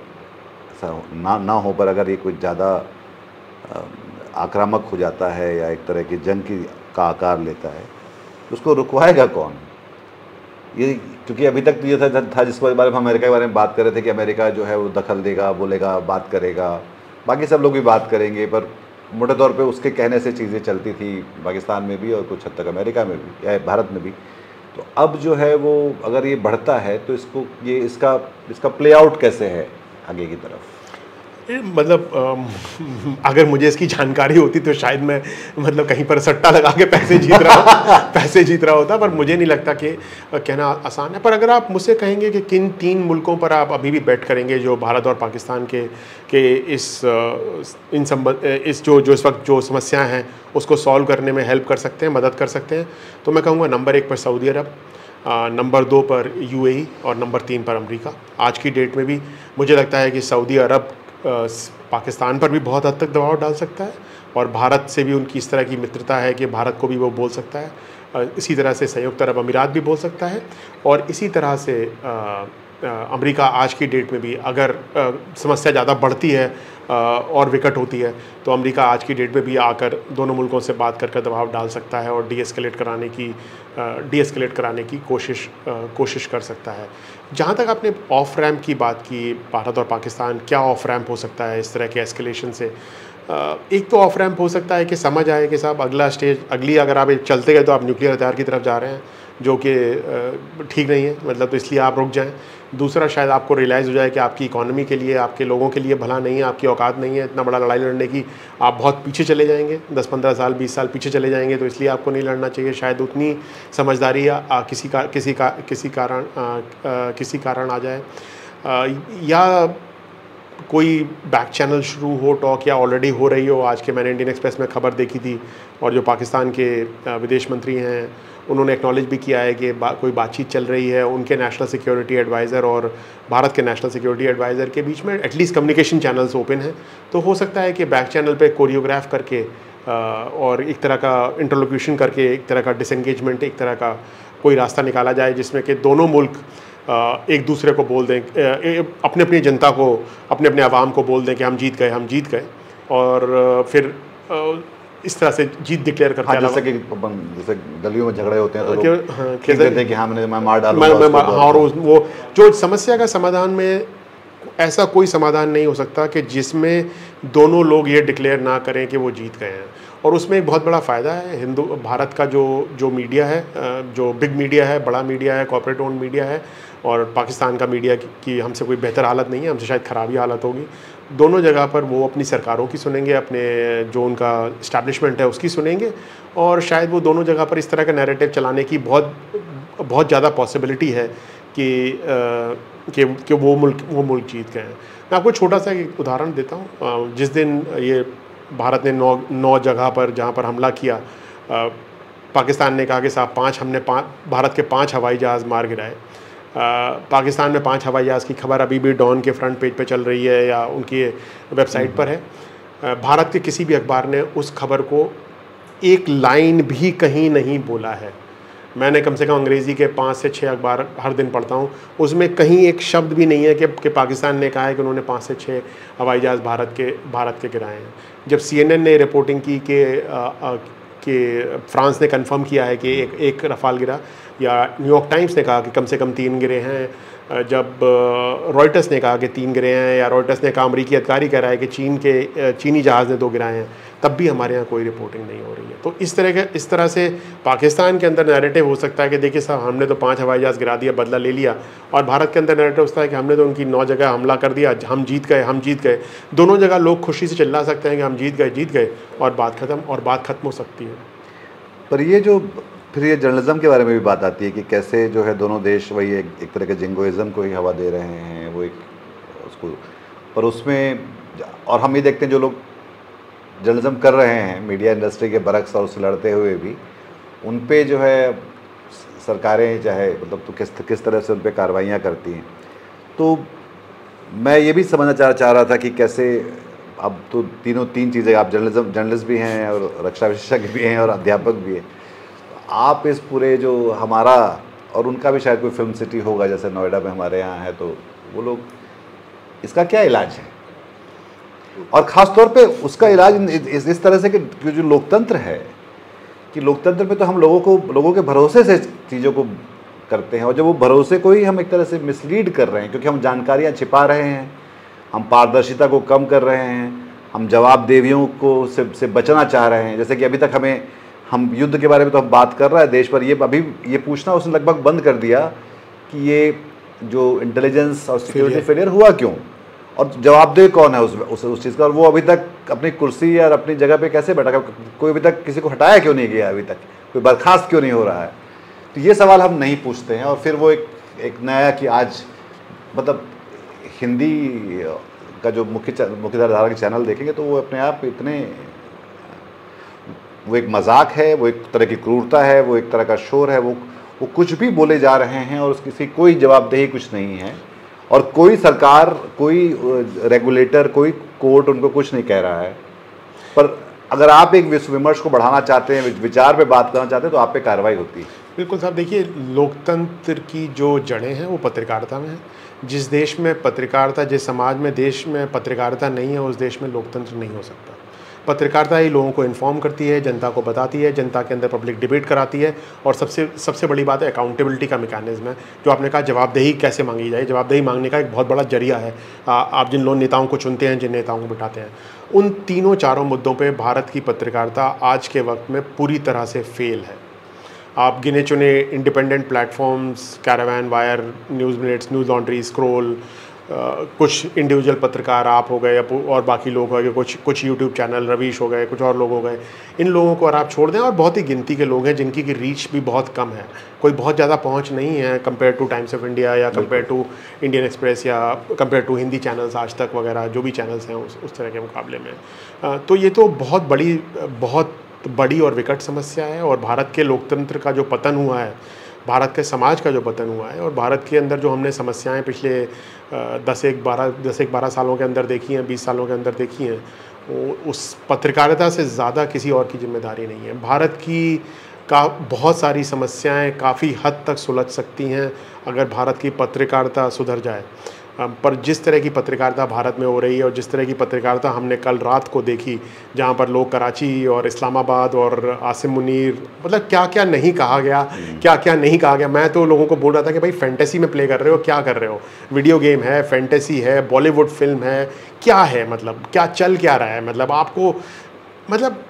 ना हो पर अगर ये कुछ ज़्यादा आक्रामक हो जाता है या एक तरह की जंग का आकार लेता है, तो उसको रुकवाएगा कौन? ये क्योंकि अभी तक तो ये था जिसके बारे में हम अमेरिका के बारे में बात कर रहे थे कि अमेरिका जो है वो दखल देगा, बोलेगा, बात करेगा, बाकी सब लोग भी बात करेंगे, पर मोटे तौर पे उसके कहने से चीज़ें चलती थी पाकिस्तान में भी और कुछ हद तक अमेरिका में भी या भारत में भी। तो अब जो है वो अगर ये बढ़ता है तो इसका प्ले आउट कैसे है आगे की तरफ? मतलब अगर मुझे इसकी जानकारी होती तो शायद मैं मतलब कहीं पर सट्टा लगा के पैसे जीत रहा होता, पर मुझे नहीं लगता कि कहना आसान है। पर अगर आप मुझसे कहेंगे कि किन 3 मुल्कों पर आप अभी भी बेट करेंगे जो भारत और पाकिस्तान के इस जो इस वक्त जो समस्याएं हैं उसको सॉल्व करने में हेल्प कर सकते हैं, मदद कर सकते हैं, तो मैं कहूँगा नंबर 1 पर सऊदी अरब, नंबर 2 पर UAE और नंबर 3 पर अमेरिका। आज की डेट में भी मुझे लगता है कि सऊदी अरब पाकिस्तान पर भी बहुत हद तक दबाव डाल सकता है और भारत से भी उनकी इस तरह की मित्रता है कि भारत को भी वो बोल सकता है। इसी तरह से संयुक्त अरब अमीरात भी बोल सकता है और इसी तरह से अमेरिका आज की डेट में भी अगर समस्या ज़्यादा बढ़ती है और विकट होती है तो अमेरिका आज की डेट में भी आकर दोनों मुल्कों से बात कर दबाव डाल सकता है और डीएस्केलेट कराने की कोशिश कर सकता है। जहाँ तक आपने ऑफ रैम्प की बात की, भारत और पाकिस्तान क्या ऑफ रैम्प हो सकता है इस तरह के एस्केलेशन से, एक तो ऑफ रैम्प हो सकता है कि समझ आए कि साहब अगला स्टेज, अगर आप चलते गए तो आप न्यूक्लियर हथियार की तरफ जा रहे हैं जो कि ठीक नहीं है, मतलब तो इसलिए आप रुक जाएं। दूसरा, शायद आपको रियलाइज़ हो जाए कि आपकी इकॉनमी के लिए, आपके लोगों के लिए भला नहीं है, आपकी औकात नहीं है इतना बड़ा लड़ाई लड़ने की, आप बहुत पीछे चले जाएंगे, 10-15 साल 20 साल पीछे चले जाएंगे, तो इसलिए आपको नहीं लड़ना चाहिए। शायद उतनी समझदारी या किसी कारण आ जाए, या कोई बैक चैनल शुरू हो, टॉक या ऑलरेडी हो रही हो। आज के मैंने इंडियन एक्सप्रेस में खबर देखी थी और जो पाकिस्तान के विदेश मंत्री हैं उन्होंने एक्नॉलेज भी किया है कि कोई बातचीत चल रही है उनके नेशनल सिक्योरिटी एडवाइज़र और भारत के नेशनल सिक्योरिटी एडवाइज़र के बीच में, एटलीस्ट कम्युनिकेशन चैनल्स ओपन हैं। तो हो सकता है कि बैक चैनल पे कोरियोग्राफ करके और एक तरह का इंटरलोक्यूशन करके, एक तरह का डिसएंगेजमेंट, एक तरह का कोई रास्ता निकाला जाए जिसमें कि दोनों मुल्क एक दूसरे को बोल दें, अपने अपनी जनता को, अपने अपने आवाम को बोल दें कि हम जीत गए और फिर इस तरह से जीत डिक्लेयर करते हैं। जैसे गलियों में झगड़े होते हैं तो कहते हैं कि हमने मार डाला, और वो जो समस्या का समाधान में ऐसा कोई समाधान नहीं हो सकता कि जिसमें दोनों लोग ये डिक्लेयर ना करें कि वो जीत गए हैं। और उसमें एक बहुत बड़ा फ़ायदा है भारत का जो मीडिया है, जो बिग मीडिया है, बड़ा मीडिया है, कॉर्पोरेट ओन मीडिया है, और पाकिस्तान का मीडिया की हमसे कोई बेहतर हालत नहीं है, हमसे शायद ख़राब ही हालत होगी। दोनों जगह पर वो अपनी सरकारों की सुनेंगे, अपने जो उनका इस्टेब्लिशमेंट है उसकी सुनेंगे, और शायद वो दोनों जगह पर इस तरह का नैरेटिव चलाने की बहुत ज़्यादा पॉसिबिलिटी है कि वो मुल्क जीत गए हैं। मैं आपको छोटा सा एक उदाहरण देता हूँ। जिस दिन ये भारत ने 9 जगह पर जहाँ पर हमला किया, पाकिस्तान ने कहा कि साहब हमने भारत के 5 हवाई जहाज़ मार गिराए। पाकिस्तान में 5 हवाई जहाज़ की खबर अभी भी डॉन के फ्रंट पेज पे चल रही है या उनकी वेबसाइट पर है। भारत के किसी भी अखबार ने उस खबर को एक लाइन भी कहीं नहीं बोला है। मैंने कम से कम अंग्रेज़ी के 5 से 6 अखबार हर दिन पढ़ता हूँ, उसमें कहीं एक शब्द भी नहीं है कि पाकिस्तान ने कहा है कि उन्होंने 5 से 6 हवाई जहाज़ भारत के गिराए हैं। जब CNN ने रिपोर्टिंग की कि फ्रांस ने कंफर्म किया है कि एक रफ़ाल गिरा, या न्यूयॉर्क टाइम्स ने कहा कि कम से कम 3 गिरे हैं, जब रॉयटर्स ने कहा कि 3 गिरे हैं, या रॉयटर्स ने कहा, अमरीकी अधिकारी कह रहा है कि चीनी जहाज़ ने 2 गिराए हैं, तब भी हमारे यहाँ कोई रिपोर्टिंग नहीं हो रही है। तो इस तरह से पाकिस्तान के अंदर नैरेटिव हो सकता है कि देखिए साहब, हमने तो 5 हवाई जहाज़ गिरा दिया, बदला ले लिया, और भारत के अंदर नैरेटिव होता है कि हमने तो उनकी 9 जगह हमला कर दिया, हम जीत गए। दोनों जगह लोग खुशी से चिल्ला सकते हैं कि हम जीत गए, और बात ख़त्म हो सकती है। पर ये जो फिर ये जर्नलिज्म के बारे में भी बात आती है कि कैसे जो है दोनों देश वही एक तरह के जिंगोइज्म को ही हवा दे रहे हैं, वो एक उसको, पर उसमें, और हम ये देखते हैं जो लोग जर्नलिज्म कर रहे हैं मीडिया इंडस्ट्री के बरक्स और उससे लड़ते हुए भी, उन पे जो है सरकारें चाहे मतलब तो किस तरह से उन पे कार्रवाइयाँ करती हैं। तो मैं ये भी समझना चाह रहा था कि कैसे, अब तो तीन चीज़ें, आप जर्नलिस्ट भी हैं और रक्षा विशेषज्ञ भी हैं और अध्यापक भी हैं, आप इस पूरे जो हमारा और उनका भी शायद कोई फिल्म सिटी होगा जैसे नोएडा में हमारे यहाँ है, तो वो लोग, इसका क्या इलाज है? और ख़ास तौर पे उसका इलाज इस तरह से कि जो लोकतंत्र है, कि लोकतंत्र में तो हम लोगों के भरोसे से चीज़ों को करते हैं, और जब वो भरोसे को ही हम एक तरह से मिसलीड कर रहे हैं, क्योंकि हम जानकारियाँ छिपा रहे हैं, हम पारदर्शिता को कम कर रहे हैं, हम जवाबदेहियों को से बचना चाह रहे हैं। जैसे कि अभी तक हम युद्ध के बारे में तो हम बात कर रहे हैं देश पर, ये अभी ये पूछना उसने लगभग बंद कर दिया कि ये जो इंटेलिजेंस और सिक्योरिटी फेलियर हुआ क्यों, और जवाबदेह कौन है उस चीज़ का, और वो अभी तक अपनी कुर्सी या अपनी जगह पे कैसे बैठा, कोई अभी तक किसी को हटाया क्यों नहीं गया, अभी तक कोई बर्खास्त क्यों नहीं हो रहा है। तो ये सवाल हम नहीं पूछते हैं, और फिर वो एक नया कि आज मतलब हिंदी का जो मुख्यधारा के चैनल देखेंगे तो वो अपने आप इतने, वो एक मजाक है, वो एक तरह की क्रूरता है, वो एक तरह का शोर है, वो कुछ भी बोले जा रहे हैं और उसकी कोई जवाबदेही कुछ नहीं है, और कोई सरकार, कोई रेगुलेटर, कोई कोर्ट उनको कुछ नहीं कह रहा है। पर अगर आप एक विश्व विमर्श को बढ़ाना चाहते हैं, विचार पे बात करना चाहते हैं, तो आप पे कार्रवाई होती है। बिल्कुल साहब, देखिए लोकतंत्र की जो जड़ें हैं वो पत्रकारिता में है। जिस देश में पत्रकारिता, जिस समाज में, देश में पत्रकारिता नहीं है, उस देश में लोकतंत्र नहीं हो सकता। पत्रकारिता ही लोगों को इन्फॉर्म करती है, जनता को बताती है, जनता के अंदर पब्लिक डिबेट कराती है, और सबसे बड़ी बात है अकाउंटेबिलिटी का मैकेनिज्म है। जो आपने कहा जवाबदेही कैसे मांगी जाए, जवाबदेही मांगने का एक बहुत बड़ा जरिया है। आप जिन लोग नेताओं को चुनते हैं, जिन नेताओं को बिठाते हैं, उन चारों मुद्दों पर भारत की पत्रकारिता आज के वक्त में पूरी तरह से फेल है। आप गिने चुने independent platforms, Caravan, wire, news minutes, news laundry, scroll, कुछ इंडिविजुअल पत्रकार आप हो गए, और बाकी लोग हो गए, कुछ यूट्यूब चैनल, रवीश हो गए, कुछ और लोग हो गए, इन लोगों को अगर आप छोड़ दें, और बहुत ही गिनती के लोग हैं जिनकी की रीच भी बहुत कम है, कोई बहुत ज़्यादा पहुंच नहीं है compare two times of India, या कंपेयर टू इंडियन एक्सप्रेस, या कंपेयर टू हिंदी चैनल्स, आज तक वगैरह जो भी चैनल्स हैं उस तरह के मुकाबले में। तो ये तो बहुत बड़ी और विकट समस्या है, और भारत के लोकतंत्र का जो पतन हुआ है, भारत के समाज का जो पतन हुआ है, और भारत के अंदर जो हमने समस्याएं पिछले 10-12 सालों के अंदर देखी हैं, 20 सालों के अंदर देखी हैं, उस पत्रकारिता से ज़्यादा किसी और की जिम्मेदारी नहीं है। भारत की बहुत सारी समस्याएं काफ़ी हद तक सुलझ सकती हैं अगर भारत की पत्रकारिता सुधर जाए। पर जिस तरह की पत्रकारिता भारत में हो रही है, और जिस तरह की पत्रकारिता हमने कल रात को देखी, जहाँ पर लोग कराची और इस्लामाबाद और आसिम मुनीर, मतलब क्या क्या नहीं कहा गया, क्या क्या नहीं कहा गया। मैं तो लोगों को बोल रहा था कि भाई फैंटेसी में प्ले कर रहे हो, क्या कर रहे हो, वीडियो गेम है, फैंटेसी है, बॉलीवुड फिल्म है, क्या है, मतलब क्या चल क्या रहा है, मतलब आपको, मतलब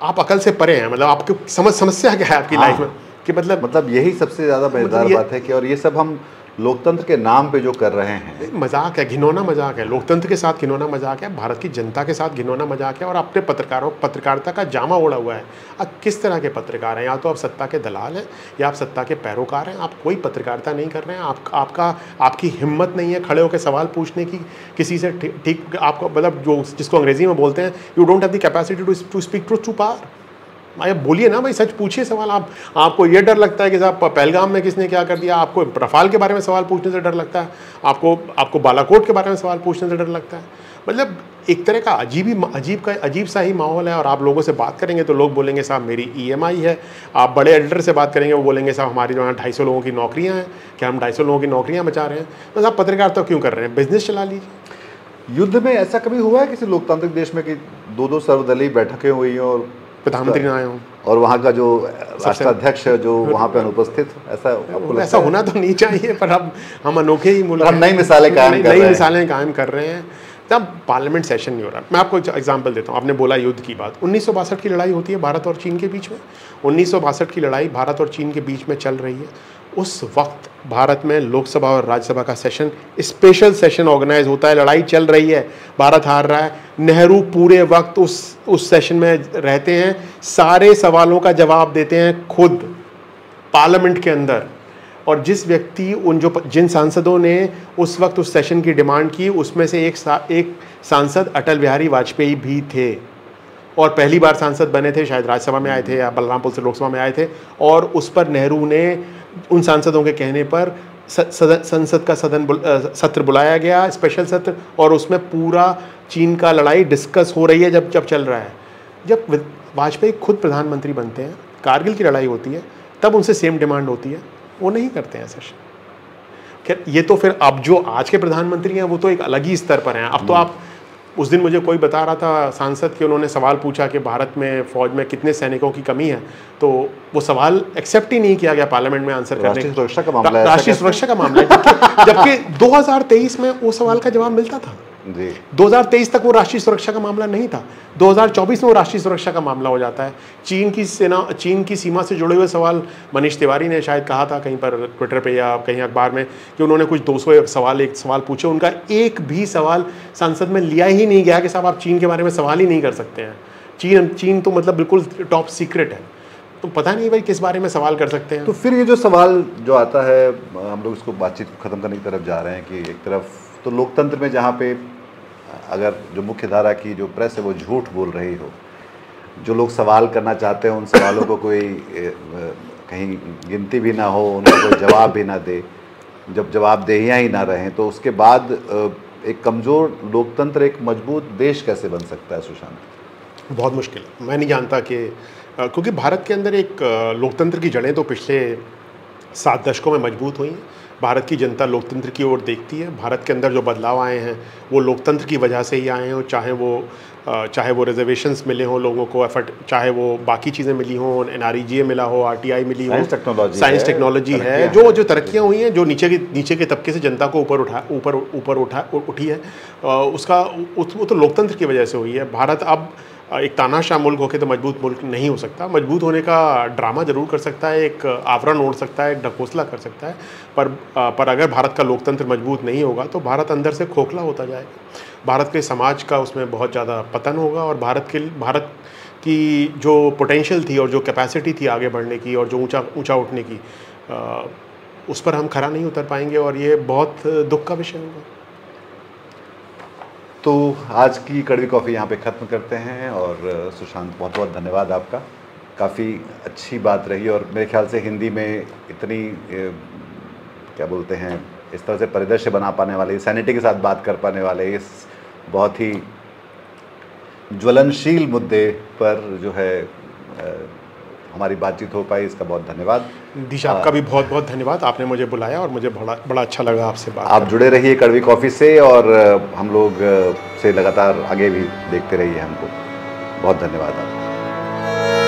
आप अकल से परे हैं, मतलब आपको समस्या क्या है आपकी लाइफ में, कि मतलब यही सबसे ज़्यादा मज़ेदार बात है कि, और ये सब हम लोकतंत्र के नाम पे जो कर रहे हैं, मजाक है, घिनौना मजाक है, लोकतंत्र के साथ घिनौना मजाक है, भारत की जनता के साथ घिनौना मजाक है, और अपने पत्रकारिता का जामा ओढ़ा हुआ है। अब किस तरह के पत्रकार हैं, या तो आप सत्ता के दलाल हैं, या आप सत्ता के पैरोकार हैं, आप कोई पत्रकारिता नहीं कर रहे हैं, आपकी हिम्मत नहीं है खड़े होकर सवाल पूछने की किसी से, ठीक आपको, मतलब जो जिसको अंग्रेजी में बोलते हैं, you don't have the capacity to speak truth to power. भाई बोलिए ना भाई, सच पूछिए सवाल। आपको ये डर लगता है कि साहब पहलगाम में किसने क्या कर दिया, आपको रफाल के बारे में सवाल पूछने से डर लगता है, आपको बालाकोट के बारे में सवाल पूछने से डर लगता है। मतलब एक तरह का अजीब सा ही माहौल है। और आप लोगों से बात करेंगे तो लोग बोलेंगे साहब मेरी EMI है, आप बड़े एडिटर से बात करेंगे वो बोलेंगे साहब हमारी जो यहाँ 250 लोगों की नौकरियाँ हैं, क्या हम 250 लोगों की नौकरियाँ बचा रहे हैं। तो साहब पत्रकारिता क्यों कर रहे हैं, बिजनेस चला लीजिए। युद्ध में ऐसा कभी हुआ है किसी लोकतांत्रिक देश में कि 2-2 सर्वदलीय बैठकें हुई और प्रधानमंत्री ना आए हों? और वहाँ का जो राष्ट्राध्यक्ष है जो वहाँ पे अनुपस्थित, ऐसा होना तो नहीं चाहिए, पर अब हम अनोखे ही मुल्क, हम नई मिसालें कायम कर रहे हैं। तब पार्लियामेंट सेशन नहीं हो रहा। मैं आपको एग्जांपल देता हूँ, आपने बोला युद्ध की बात, 1962 की लड़ाई होती है भारत और चीन के बीच में। 1962 की लड़ाई भारत और चीन के बीच में चल रही है। उस वक्त भारत में लोकसभा और राज्यसभा का सेशन, स्पेशल सेशन ऑर्गेनाइज होता है। लड़ाई चल रही है, भारत हार रहा है, नेहरू पूरे वक्त उस सेशन में रहते हैं, सारे सवालों का जवाब देते हैं खुद पार्लियामेंट के अंदर। और जिस व्यक्ति जिन सांसदों ने उस वक्त उस सेशन की डिमांड की, उसमें से एक सांसद अटल बिहारी वाजपेयी भी थे, और पहली बार सांसद बने थे, शायद राज्यसभा में आए थे या बलरामपुर से लोकसभा में आए थे। और उस पर नेहरू ने उन सांसदों के कहने पर संसद का सत्र बुलाया गया, स्पेशल सत्र, और उसमें पूरा चीन का लड़ाई डिस्कस हो रही है जब चल रहा है। जब वाजपेयी खुद प्रधानमंत्री बनते हैं, कारगिल की लड़ाई होती है, तब उनसे सेम डिमांड होती है, वो नहीं करते हैं सेशन। खैर, ये तो फिर अब जो आज के प्रधानमंत्री हैं वो तो एक अलग ही स्तर पर हैं। अब तो आप, उस दिन मुझे कोई बता रहा था सांसद कि उन्होंने सवाल पूछा कि भारत में फौज में कितने सैनिकों की कमी है, तो वो सवाल एक्सेप्ट ही नहीं किया गया पार्लियामेंट में आंसर करने। राष्ट्रीय सुरक्षा का मामला है, राष्ट्रीय सुरक्षा का मामला है, जबकि 2023 में वो सवाल का जवाब मिलता था जी। 2023 तक वो राष्ट्रीय सुरक्षा का मामला नहीं था, 2024 में वो राष्ट्रीय सुरक्षा का मामला हो जाता है। चीन की सीमा से जुड़े हुए सवाल, मनीष तिवारी ने शायद कहा था कहीं पर ट्विटर पे या कहीं अखबार में कि उन्होंने कुछ 200 सवाल पूछे, उनका एक भी सवाल संसद में लिया ही नहीं गया कि साहब आप चीन के बारे में सवाल ही नहीं कर सकते हैं। चीन तो मतलब बिल्कुल टॉप सीक्रेट है, तो पता नहीं भाई किस बारे में सवाल कर सकते हैं। तो फिर ये जो सवाल जो आता है, हम लोग इसको बातचीत को ख़त्म करने की तरफ जा रहे हैं कि एक तरफ तो लोकतंत्र में जहाँ पे अगर जो मुख्य धारा की जो प्रेस है वो झूठ बोल रही हो, जो लोग सवाल करना चाहते हैं उन सवालों को कोई कहीं गिनती भी ना हो, उनको कोई जवाब भी ना दे, जब जवाबदेहियाँ ही ना रहें, तो उसके बाद एक कमज़ोर लोकतंत्र एक मजबूत देश कैसे बन सकता है सुशांत? बहुत मुश्किल। मैं नहीं जानता कि क्योंकि भारत के अंदर एक लोकतंत्र की जड़ें तो पिछले 7 दशकों में मजबूत हुई हैं। भारत की जनता लोकतंत्र की ओर देखती है। भारत के अंदर जो बदलाव आए हैं वो लोकतंत्र की वजह से ही आए हैं, और चाहे वो रिजर्वेशंस मिले हों लोगों को, चाहे वो बाकी चीज़ें मिली हों, NREGA मिला हो, RTI मिली हो, साइंस टेक्नोलॉजी है, जो तरक्कियाँ हुई हैं, जो नीचे के तबके से जनता को ऊपर उठी है, वो तो लोकतंत्र की वजह से हुई है। भारत अब एक तानाशाह मुल्क होकर तो मजबूत मुल्क नहीं हो सकता। मजबूत होने का ड्रामा जरूर कर सकता है, एक आवरण ओढ़ सकता है, एक ढकोसला कर सकता है, पर अगर भारत का लोकतंत्र मजबूत नहीं होगा तो भारत अंदर से खोखला होता जाएगा। भारत के समाज का उसमें बहुत ज़्यादा पतन होगा, और भारत की जो पोटेंशियल थी और जो कैपेसिटी थी आगे बढ़ने की और जो ऊंचा उठने की, उस पर हम खरा नहीं उतर पाएंगे, और ये बहुत दुख का विषय होगा। तो आज की कड़वी कॉफ़ी यहाँ पे ख़त्म करते हैं, और सुशांत बहुत बहुत धन्यवाद आपका। काफ़ी अच्छी बात रही, और मेरे ख्याल से हिंदी में इतनी क्या बोलते हैं, इस तरह से परिदृश्य बना पाने वाले, सैनिटी के साथ बात कर पाने वाले, इस बहुत ही ज्वलनशील मुद्दे पर जो है हमारी बातचीत हो पाई, इसका बहुत धन्यवाद। दिशा, आपका भी बहुत बहुत धन्यवाद, आपने मुझे बुलाया और मुझे बड़ा अच्छा लगा आपसे बात। आप जुड़े रहिए कड़वी कॉफ़ी से, और हम लोग से लगातार आगे भी देखते रहिए हमको। बहुत धन्यवाद आपका।